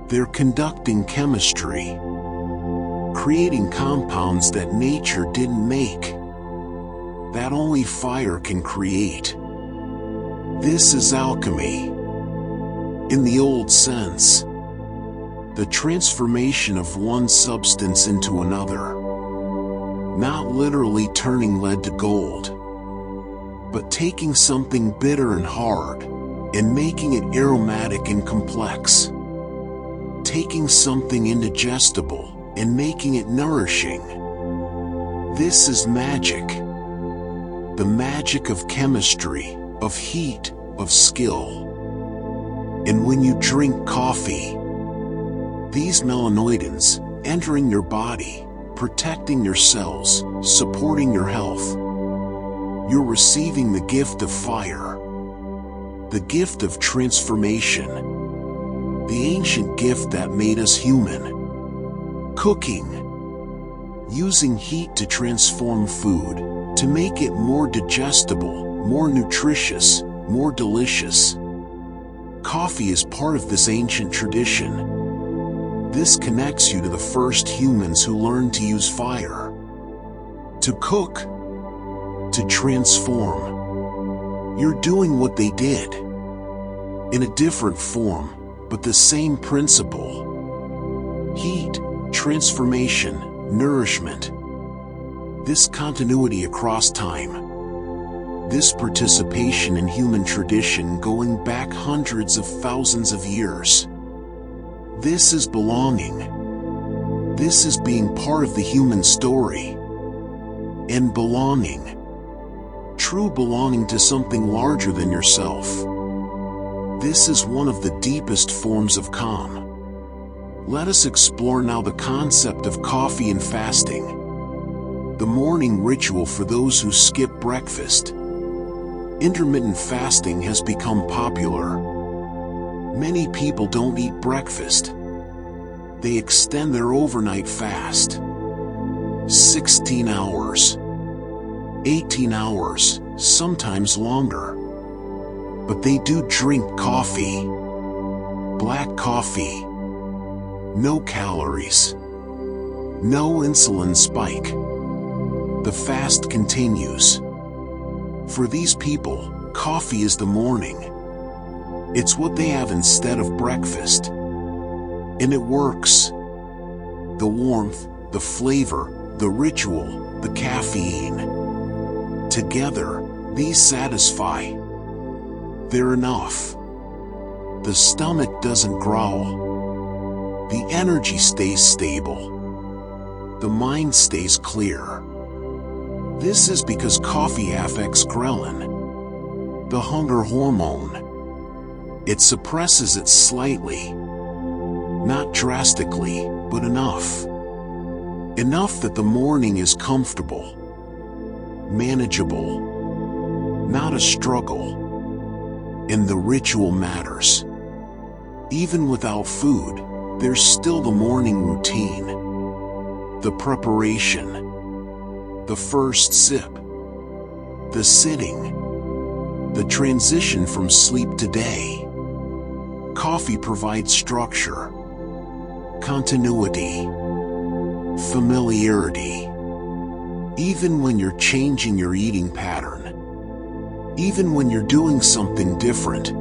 They're conducting chemistry, creating compounds that nature didn't make, that only fire can create. This is alchemy. In the old sense, the transformation of one substance into another. Not literally turning lead to gold, but taking something bitter and hard and making it aromatic and complex. Taking something indigestible and making it nourishing. This is magic. The magic of chemistry, of heat, of skill. And when you drink coffee, these melanoidins entering your body, protecting your cells, supporting your health, you're receiving the gift of fire, the gift of transformation, the ancient gift that made us human. Cooking, using heat to transform food, to make it more digestible, more nutritious, more delicious. Coffee is part of this ancient tradition. This connects you to the first humans who learned to use fire, to cook, to transform. You're doing what they did, in a different form, but the same principle. Heat, transformation, nourishment. This continuity across time. This participation in human tradition going back hundreds of thousands of years. This is belonging. This is being part of the human story. And belonging. True belonging to something larger than yourself. This is one of the deepest forms of calm. Let us explore now the concept of coffee and fasting. The morning ritual for those who skip breakfast. Intermittent fasting has become popular. Many people don't eat breakfast. They extend their overnight fast. 16 hours, 18 hours, sometimes longer. But they do drink coffee. Black coffee. No calories. No insulin spike. The fast continues. For these people, coffee is the morning. It's what they have instead of breakfast. And it works. The warmth, the flavor, the ritual, the caffeine. Together, these satisfy. They're enough. The stomach doesn't growl. The energy stays stable. The mind stays clear. This is because coffee affects ghrelin, the hunger hormone. It suppresses it slightly. Not drastically, but enough. Enough that the morning is comfortable, manageable, not a struggle. And the ritual matters. Even without food, there's still the morning routine. The preparation. The first sip. The sitting. The transition from sleep to day. Coffee provides structure, continuity, familiarity. Even when you're changing your eating pattern, even when you're doing something different,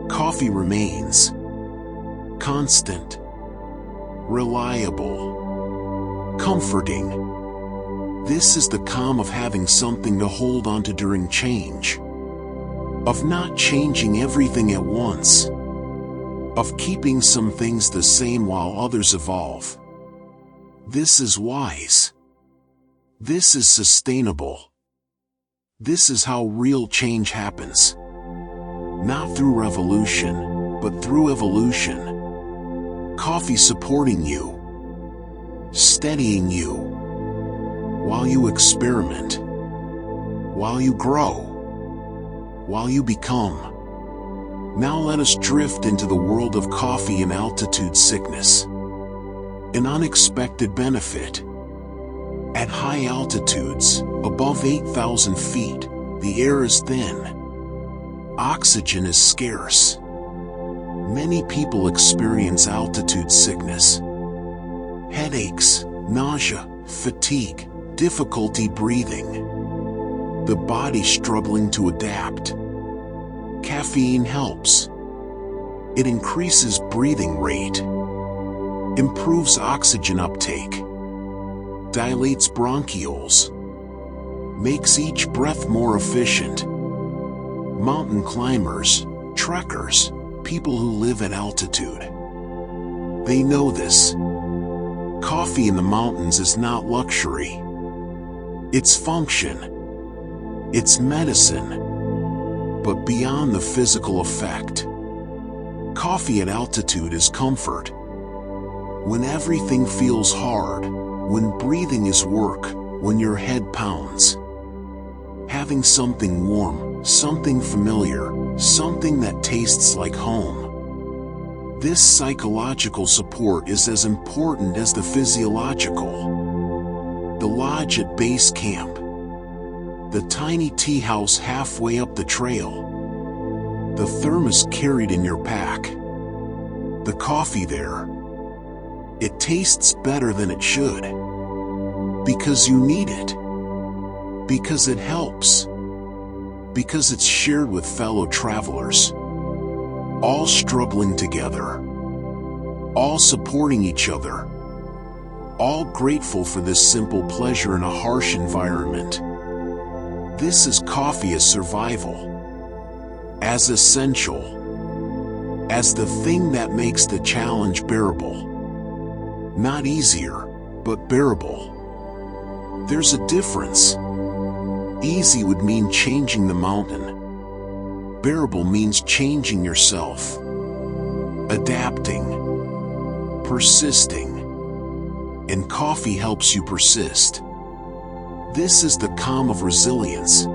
coffee remains constant, reliable, comforting. This is the calm of having something to hold on to during change, of not changing everything at once, of keeping some things the same while others evolve. This is wise. This is sustainable. This is how real change happens. Not through revolution, but through evolution. Coffee supporting you, steadying you, while you experiment, while you grow, while you become. Now let us drift into the world of coffee and altitude sickness. An unexpected benefit. At high altitudes, above 8,000 feet, the air is thin. Oxygen is scarce. Many people experience altitude sickness. Headaches, nausea, fatigue, difficulty breathing. The body struggling to adapt. Caffeine helps. It increases breathing rate, improves oxygen uptake, dilates bronchioles, makes each breath more efficient. Mountain climbers, trekkers, people who live at altitude. They know this. Coffee in the mountains is not luxury. It's function. It's medicine. But beyond the physical effect, coffee at altitude is comfort. When everything feels hard, when breathing is work, when your head pounds, having something warm, something familiar, something that tastes like home. This psychological support is as important as the physiological. The lodge at base camp. The tiny tea house halfway up the trail. The thermos carried in your pack. The coffee there. It tastes better than it should. Because you need it. Because it helps. Because it's shared with fellow travelers. All struggling together. All supporting each other. All grateful for this simple pleasure in a harsh environment. This is coffee as survival. As essential. As the thing that makes the challenge bearable. Not easier, but bearable. There's a difference. Easy would mean changing the mountain. Bearable means changing yourself. Adapting. Persisting. And coffee helps you persist. This is the calm of resilience.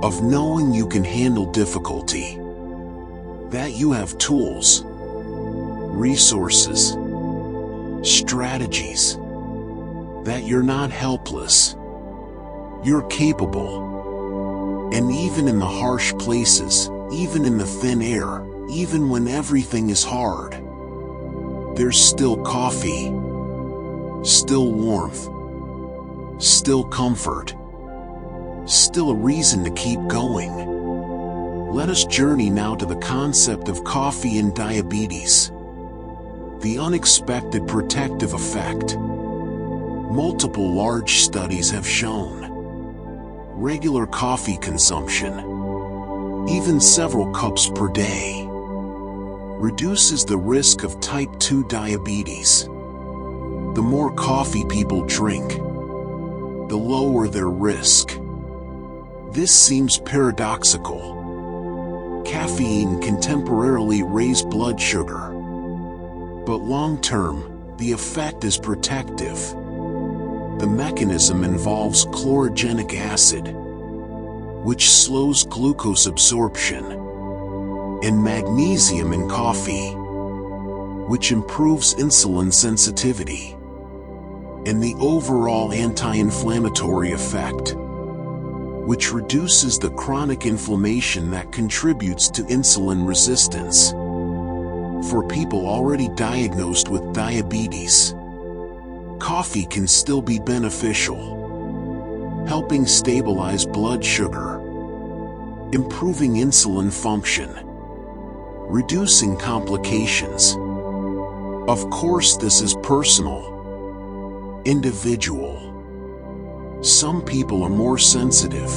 Of knowing you can handle difficulty. That you have tools. Resources. strategies, that you're not helpless. You're capable. And even in the harsh places, even in the thin air, even when everything is hard, there's still coffee, still warmth, still comfort, still a reason to keep going. Let us journey now to the concept of coffee and diabetes. The unexpected protective effect. Multiple large studies have shown regular coffee consumption, even several cups per day, reduces the risk of type 2 diabetes. The more coffee people drink, the lower their risk. This seems paradoxical. Caffeine can temporarily raise blood sugar, but long-term, the effect is protective. The mechanism involves chlorogenic acid, which slows glucose absorption, and magnesium in coffee, which improves insulin sensitivity, and the overall anti-inflammatory effect, which reduces the chronic inflammation that contributes to insulin resistance. For people already diagnosed with diabetes, coffee can still be beneficial, helping stabilize blood sugar, improving insulin function, reducing complications. Of course, this is personal, individual. Some people are more sensitive,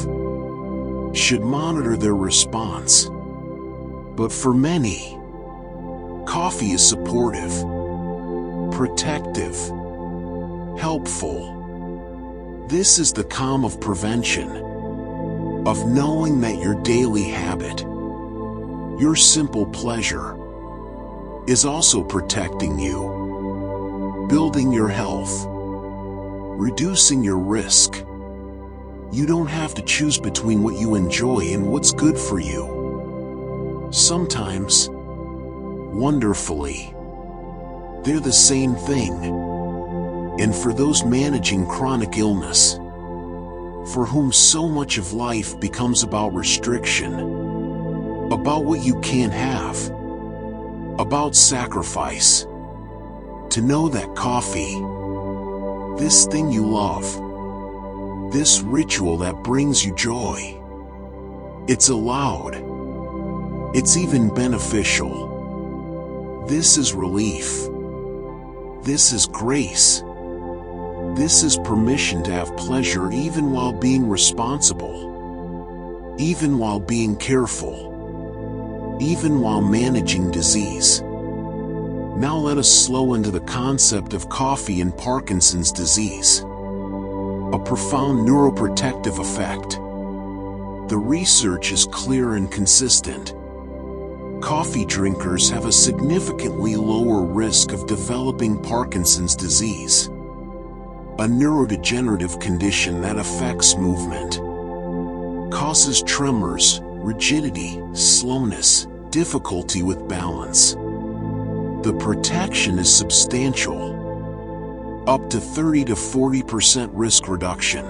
should monitor their response. But for many, coffee is supportive, protective, helpful. This is the calm of prevention, of knowing that your daily habit, your simple pleasure, is also protecting you, building your health, reducing your risk. You don't have to choose between what you enjoy and what's good for you. Sometimes, wonderfully, they're the same thing. And for those managing chronic illness, for whom so much of life becomes about restriction, about what you can't have, about sacrifice, to know that coffee, this thing you love, this ritual that brings you joy, it's allowed, it's even beneficial. This is relief. This is grace. This is permission to have pleasure even while being responsible, even while being careful, even while managing disease. Now let us slow into the concept of coffee and Parkinson's disease. A profound neuroprotective effect. The research is clear and consistent. Coffee drinkers have a significantly lower risk of developing Parkinson's disease, a neurodegenerative condition that affects movement, causes tremors, rigidity, slowness, difficulty with balance. The protection is substantial, up to 30 to 40% risk reduction.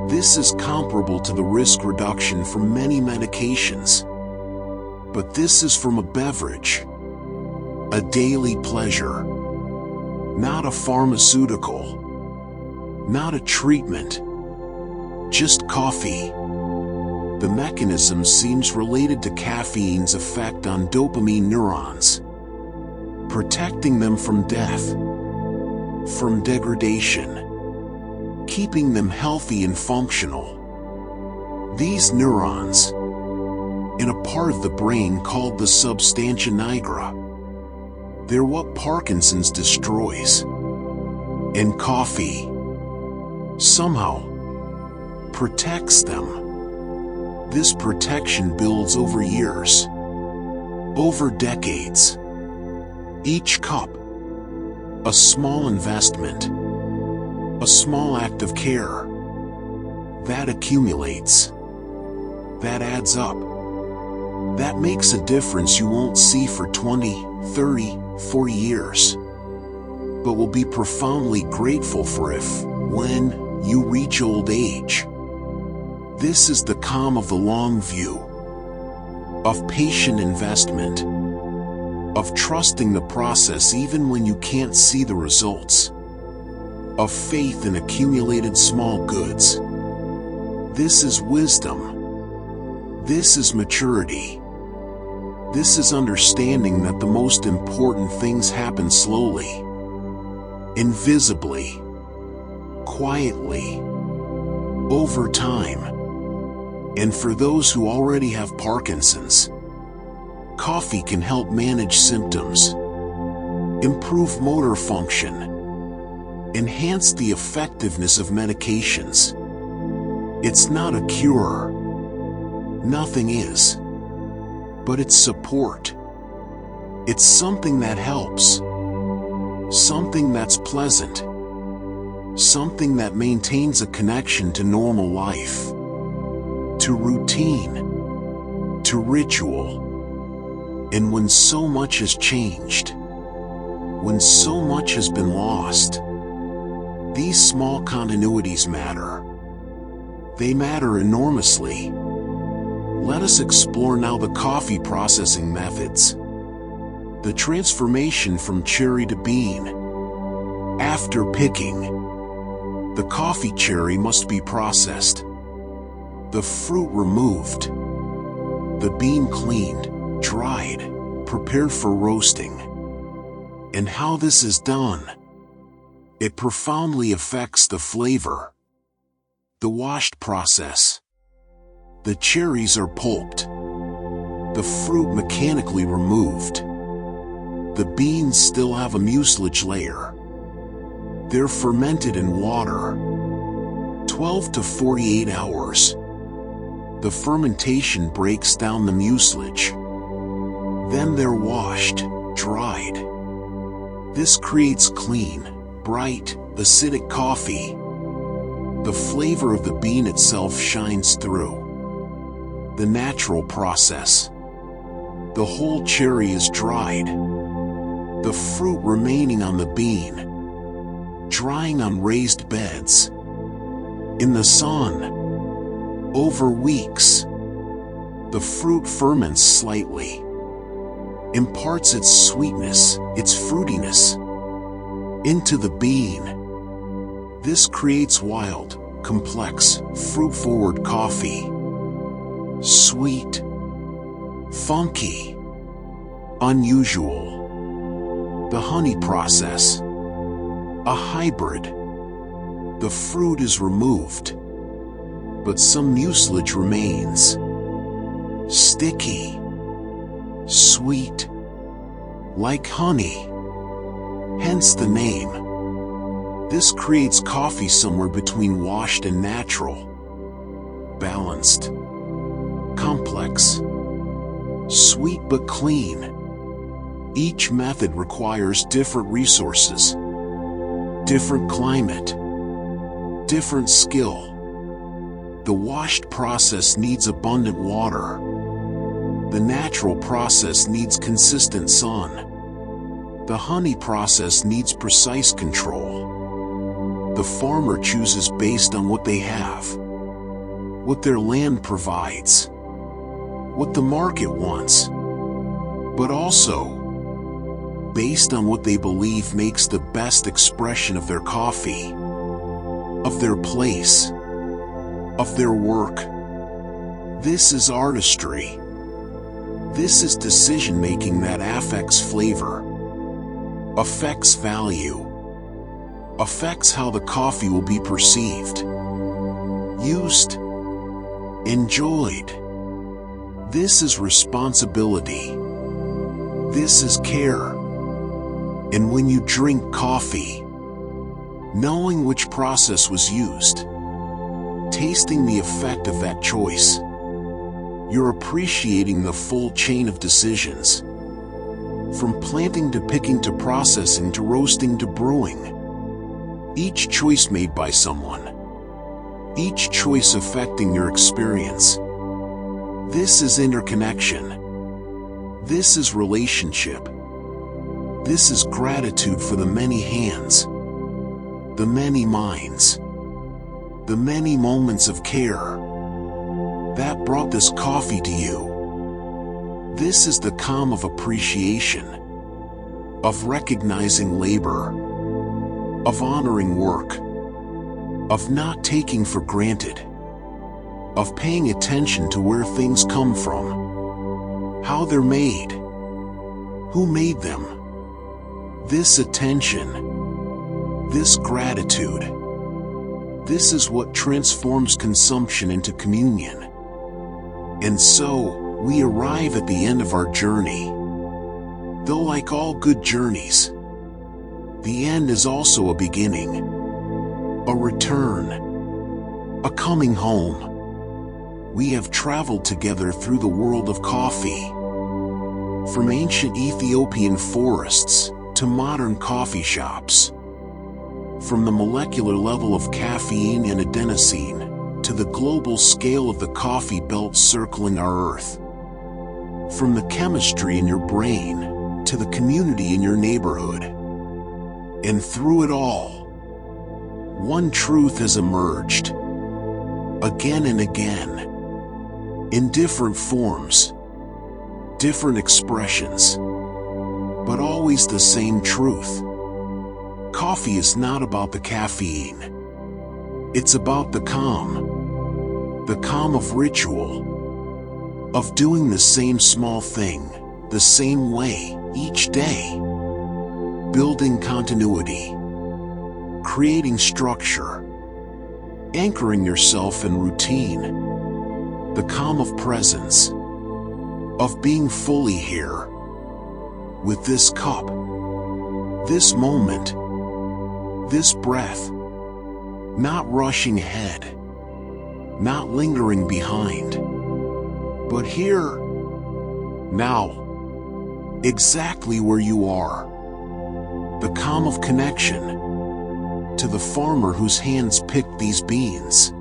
This is comparable to the risk reduction from many medications. But this is from a beverage, a daily pleasure, not a pharmaceutical, not a treatment, just coffee. The mechanism seems related to caffeine's effect on dopamine neurons, protecting them from death, from degradation, keeping them healthy and functional. These neurons, in a part of the brain called the substantia nigra, they're what Parkinson's destroys. And coffee, somehow, protects them. This protection builds over years, over decades. Each cup, a small investment, a small act of care, that accumulates, that adds up, that makes a difference you won't see for 20, 30, 40 years. but will be profoundly grateful for if, when, you reach old age. This is the calm of the long view, of patient investment, of trusting the process even when you can't see the results, of faith in accumulated small goods. This is wisdom. This is maturity. This is understanding that the most important things happen slowly, invisibly, quietly, over time. And for those who already have Parkinson's, coffee can help manage symptoms, improve motor function, enhance the effectiveness of medications. It's not a cure. Nothing is. But it's support. It's something that helps. Something that's pleasant. Something that maintains a connection to normal life, to routine, to ritual. And when so much has changed, when so much has been lost, these small continuities matter. They matter enormously. Let us explore now the coffee processing methods. The transformation from cherry to bean. After picking, the coffee cherry must be processed, the fruit removed, the bean cleaned, dried, prepared for roasting. And how this is done, it profoundly affects the flavor. The washed process. The cherries are pulped, the fruit mechanically removed. The beans still have a mucilage layer. They're fermented in water, 12 to 48 hours. The fermentation breaks down the mucilage. Then they're washed, dried. This creates clean, bright, acidic coffee. The flavor of the bean itself shines through. The natural process. The whole cherry is dried. The fruit remaining on the bean, drying on raised beds, in the sun, over weeks. The fruit ferments slightly, imparts its sweetness, its fruitiness, into the bean. This creates wild, complex, fruit-forward coffee. Sweet, funky, unusual. The honey process. A hybrid. The fruit is removed, but some mucilage remains. Sticky, sweet, like honey. Hence the name. This creates coffee somewhere between washed and natural. Balanced. Complex. Sweet but clean. Each method requires different resources, different climate, different skill. The washed process needs abundant water. The natural process needs consistent sun. The honey process needs precise control. The farmer chooses based on what they have, what their land provides, what the market wants, but also based on what they believe makes the best expression of their coffee, of their place, of their work. This is artistry. This is decision-making that affects flavor, affects value, affects how the coffee will be perceived, used, enjoyed. This is responsibility. This is care. And when you drink coffee, knowing which process was used, tasting the effect of that choice, you're appreciating the full chain of decisions. From planting to picking to processing to roasting to brewing. Each choice made by someone. Each choice affecting your experience. This is interconnection. This is relationship. This is gratitude for the many hands, the many minds, the many moments of care that brought this coffee to you. This is the calm of appreciation, of recognizing labor, of honoring work, of not taking for granted, of paying attention to where things come from, how they're made, who made them. This attention, this gratitude, this is what transforms consumption into communion. And so, we arrive at the end of our journey. Though like all good journeys, the end is also a beginning, a return, a coming home. We have traveled together through the world of coffee. From ancient Ethiopian forests to modern coffee shops. From the molecular level of caffeine and adenosine to the global scale of the coffee belt circling our Earth. From the chemistry in your brain to the community in your neighborhood. And through it all, one truth has emerged, again and again, in different forms, different expressions, but always the same truth. Coffee is not about the caffeine. It's about the calm of ritual, of doing the same small thing, the same way, each day. Building continuity, creating structure, anchoring yourself in routine. The calm of presence, of being fully here, with this cup, this moment, this breath, not rushing ahead, not lingering behind, but here, now, exactly where you are. The calm of connection, to the farmer whose hands picked these beans,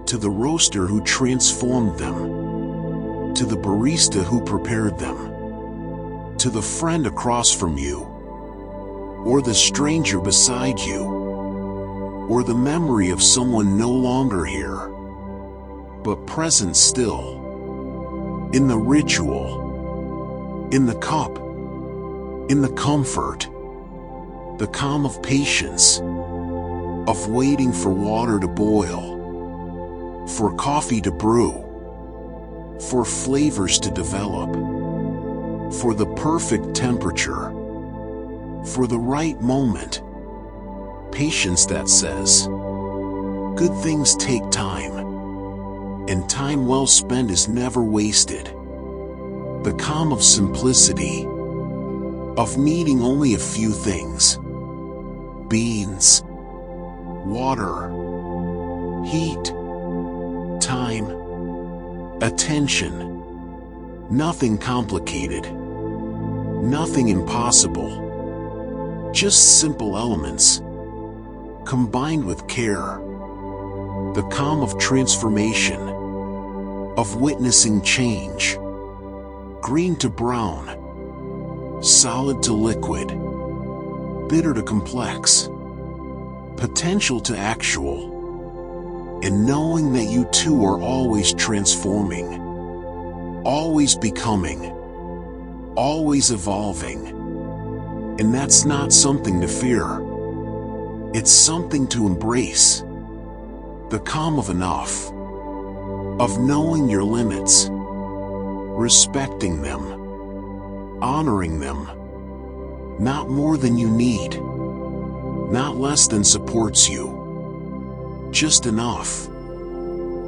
to the roaster who transformed them, to the barista who prepared them, to the friend across from you, or the stranger beside you, or the memory of someone no longer here, but present still, in the ritual, in the cup, in the comfort, the calm of patience, of waiting for water to boil, for coffee to brew, for flavors to develop, for the perfect temperature, for the right moment. Patience that says, good things take time, and time well spent is never wasted. The calm of simplicity, of needing only a few things. Beans, water, heat, time, attention. Nothing complicated, nothing impossible. Just simple elements, combined with care. The calm of transformation, of witnessing change. Green to brown, solid to liquid, bitter to complex, potential to actual, and knowing that you too are always transforming, always becoming, always evolving. And that's not something to fear. It's something to embrace. The calm of enough, of knowing your limits, respecting them, honoring them. Not more than you need, not less than supports you. Just enough,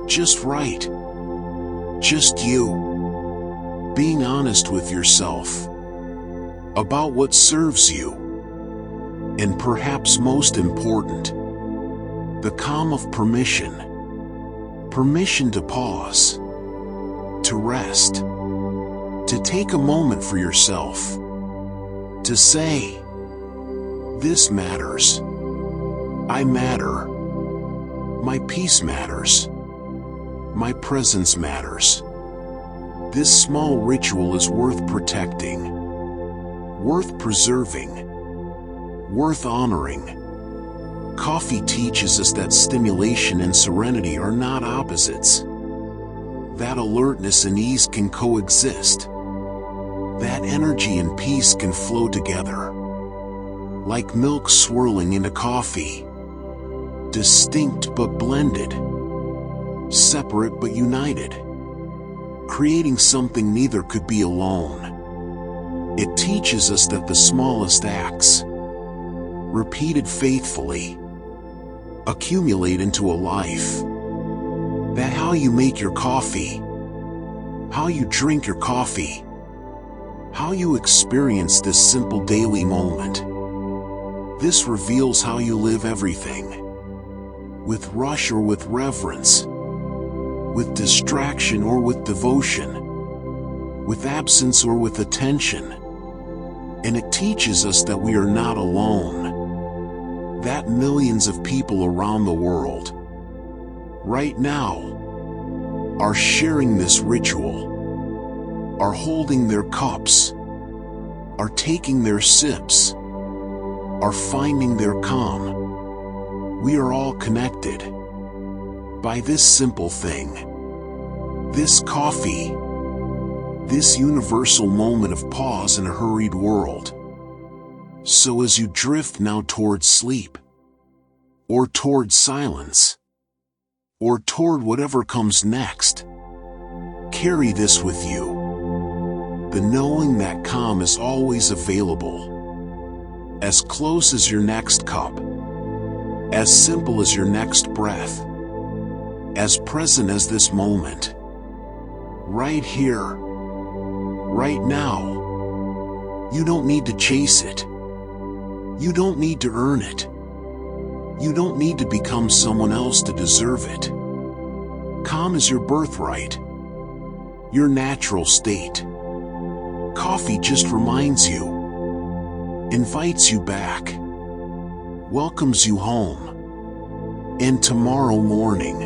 just right, just you. Being honest with yourself about what serves you, and perhaps most important, the calm of permission. Permission to pause, to rest, to take a moment for yourself, to say, this matters, I matter, my peace matters, my presence matters. This small ritual is worth protecting, worth preserving, worth honoring. Coffee teaches us that stimulation and serenity are not opposites. That alertness and ease can coexist. That energy and peace can flow together. Like milk swirling into coffee. Distinct but blended. Separate but united. Creating something neither could be alone. It teaches us that the smallest acts, repeated faithfully, accumulate into a life. That how you make your coffee, how you drink your coffee, how you experience this simple daily moment, this reveals how you live everything. With rush or with reverence, with distraction or with devotion, with absence or with attention. And it teaches us that we are not alone. That millions of people around the world, right now, are sharing this ritual, are holding their cups, are taking their sips, are finding their calm. We are all connected by this simple thing, this coffee, this universal moment of pause in a hurried world. So as you drift now towards sleep, or toward silence, or toward whatever comes next, carry this with you. The knowing that calm is always available, as close as your next cup, as simple as your next breath, as present as this moment, right here, right now. You don't need to chase it. You don't need to earn it. You don't need to become someone else to deserve it. Calm is your birthright, your natural state. Coffee just reminds you, invites you back, welcomes you home. And tomorrow morning,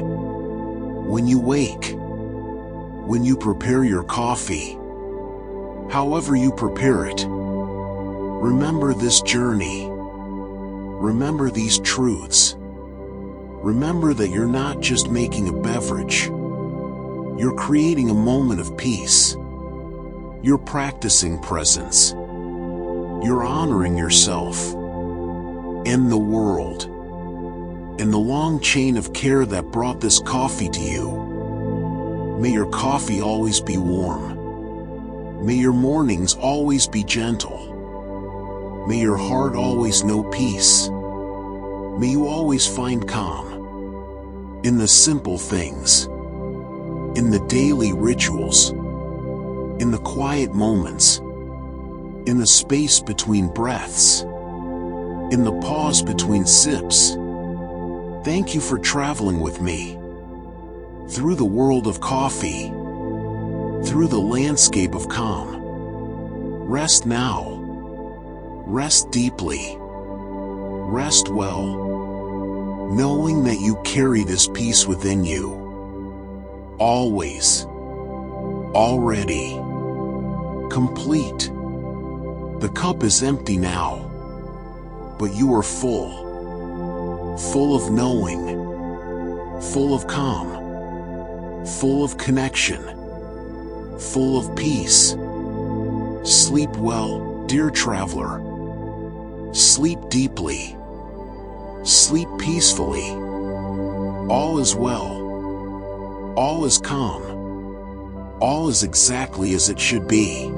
when you wake, when you prepare your coffee, however you prepare it, remember this journey. Remember these truths. Remember that you're not just making a beverage. You're creating a moment of peace. You're practicing presence. You're honoring yourself and the world and the long chain of care that brought this coffee to you. May your coffee always be warm. May your mornings always be gentle. May your heart always know peace. May you always find calm in the simple things, in the daily rituals, in the quiet moments, in the space between breaths, in the pause between sips. Thank you for traveling with me through the world of coffee, through the landscape of calm. Rest now. Rest deeply. Rest well, knowing that you carry this peace within you. Always. Already. Complete. The cup is empty now, but you are full. Full of knowing. Full of calm. Full of connection. Full of peace. Sleep well, dear traveler. Sleep deeply. Sleep peacefully. All is well. All is calm. All is exactly as it should be.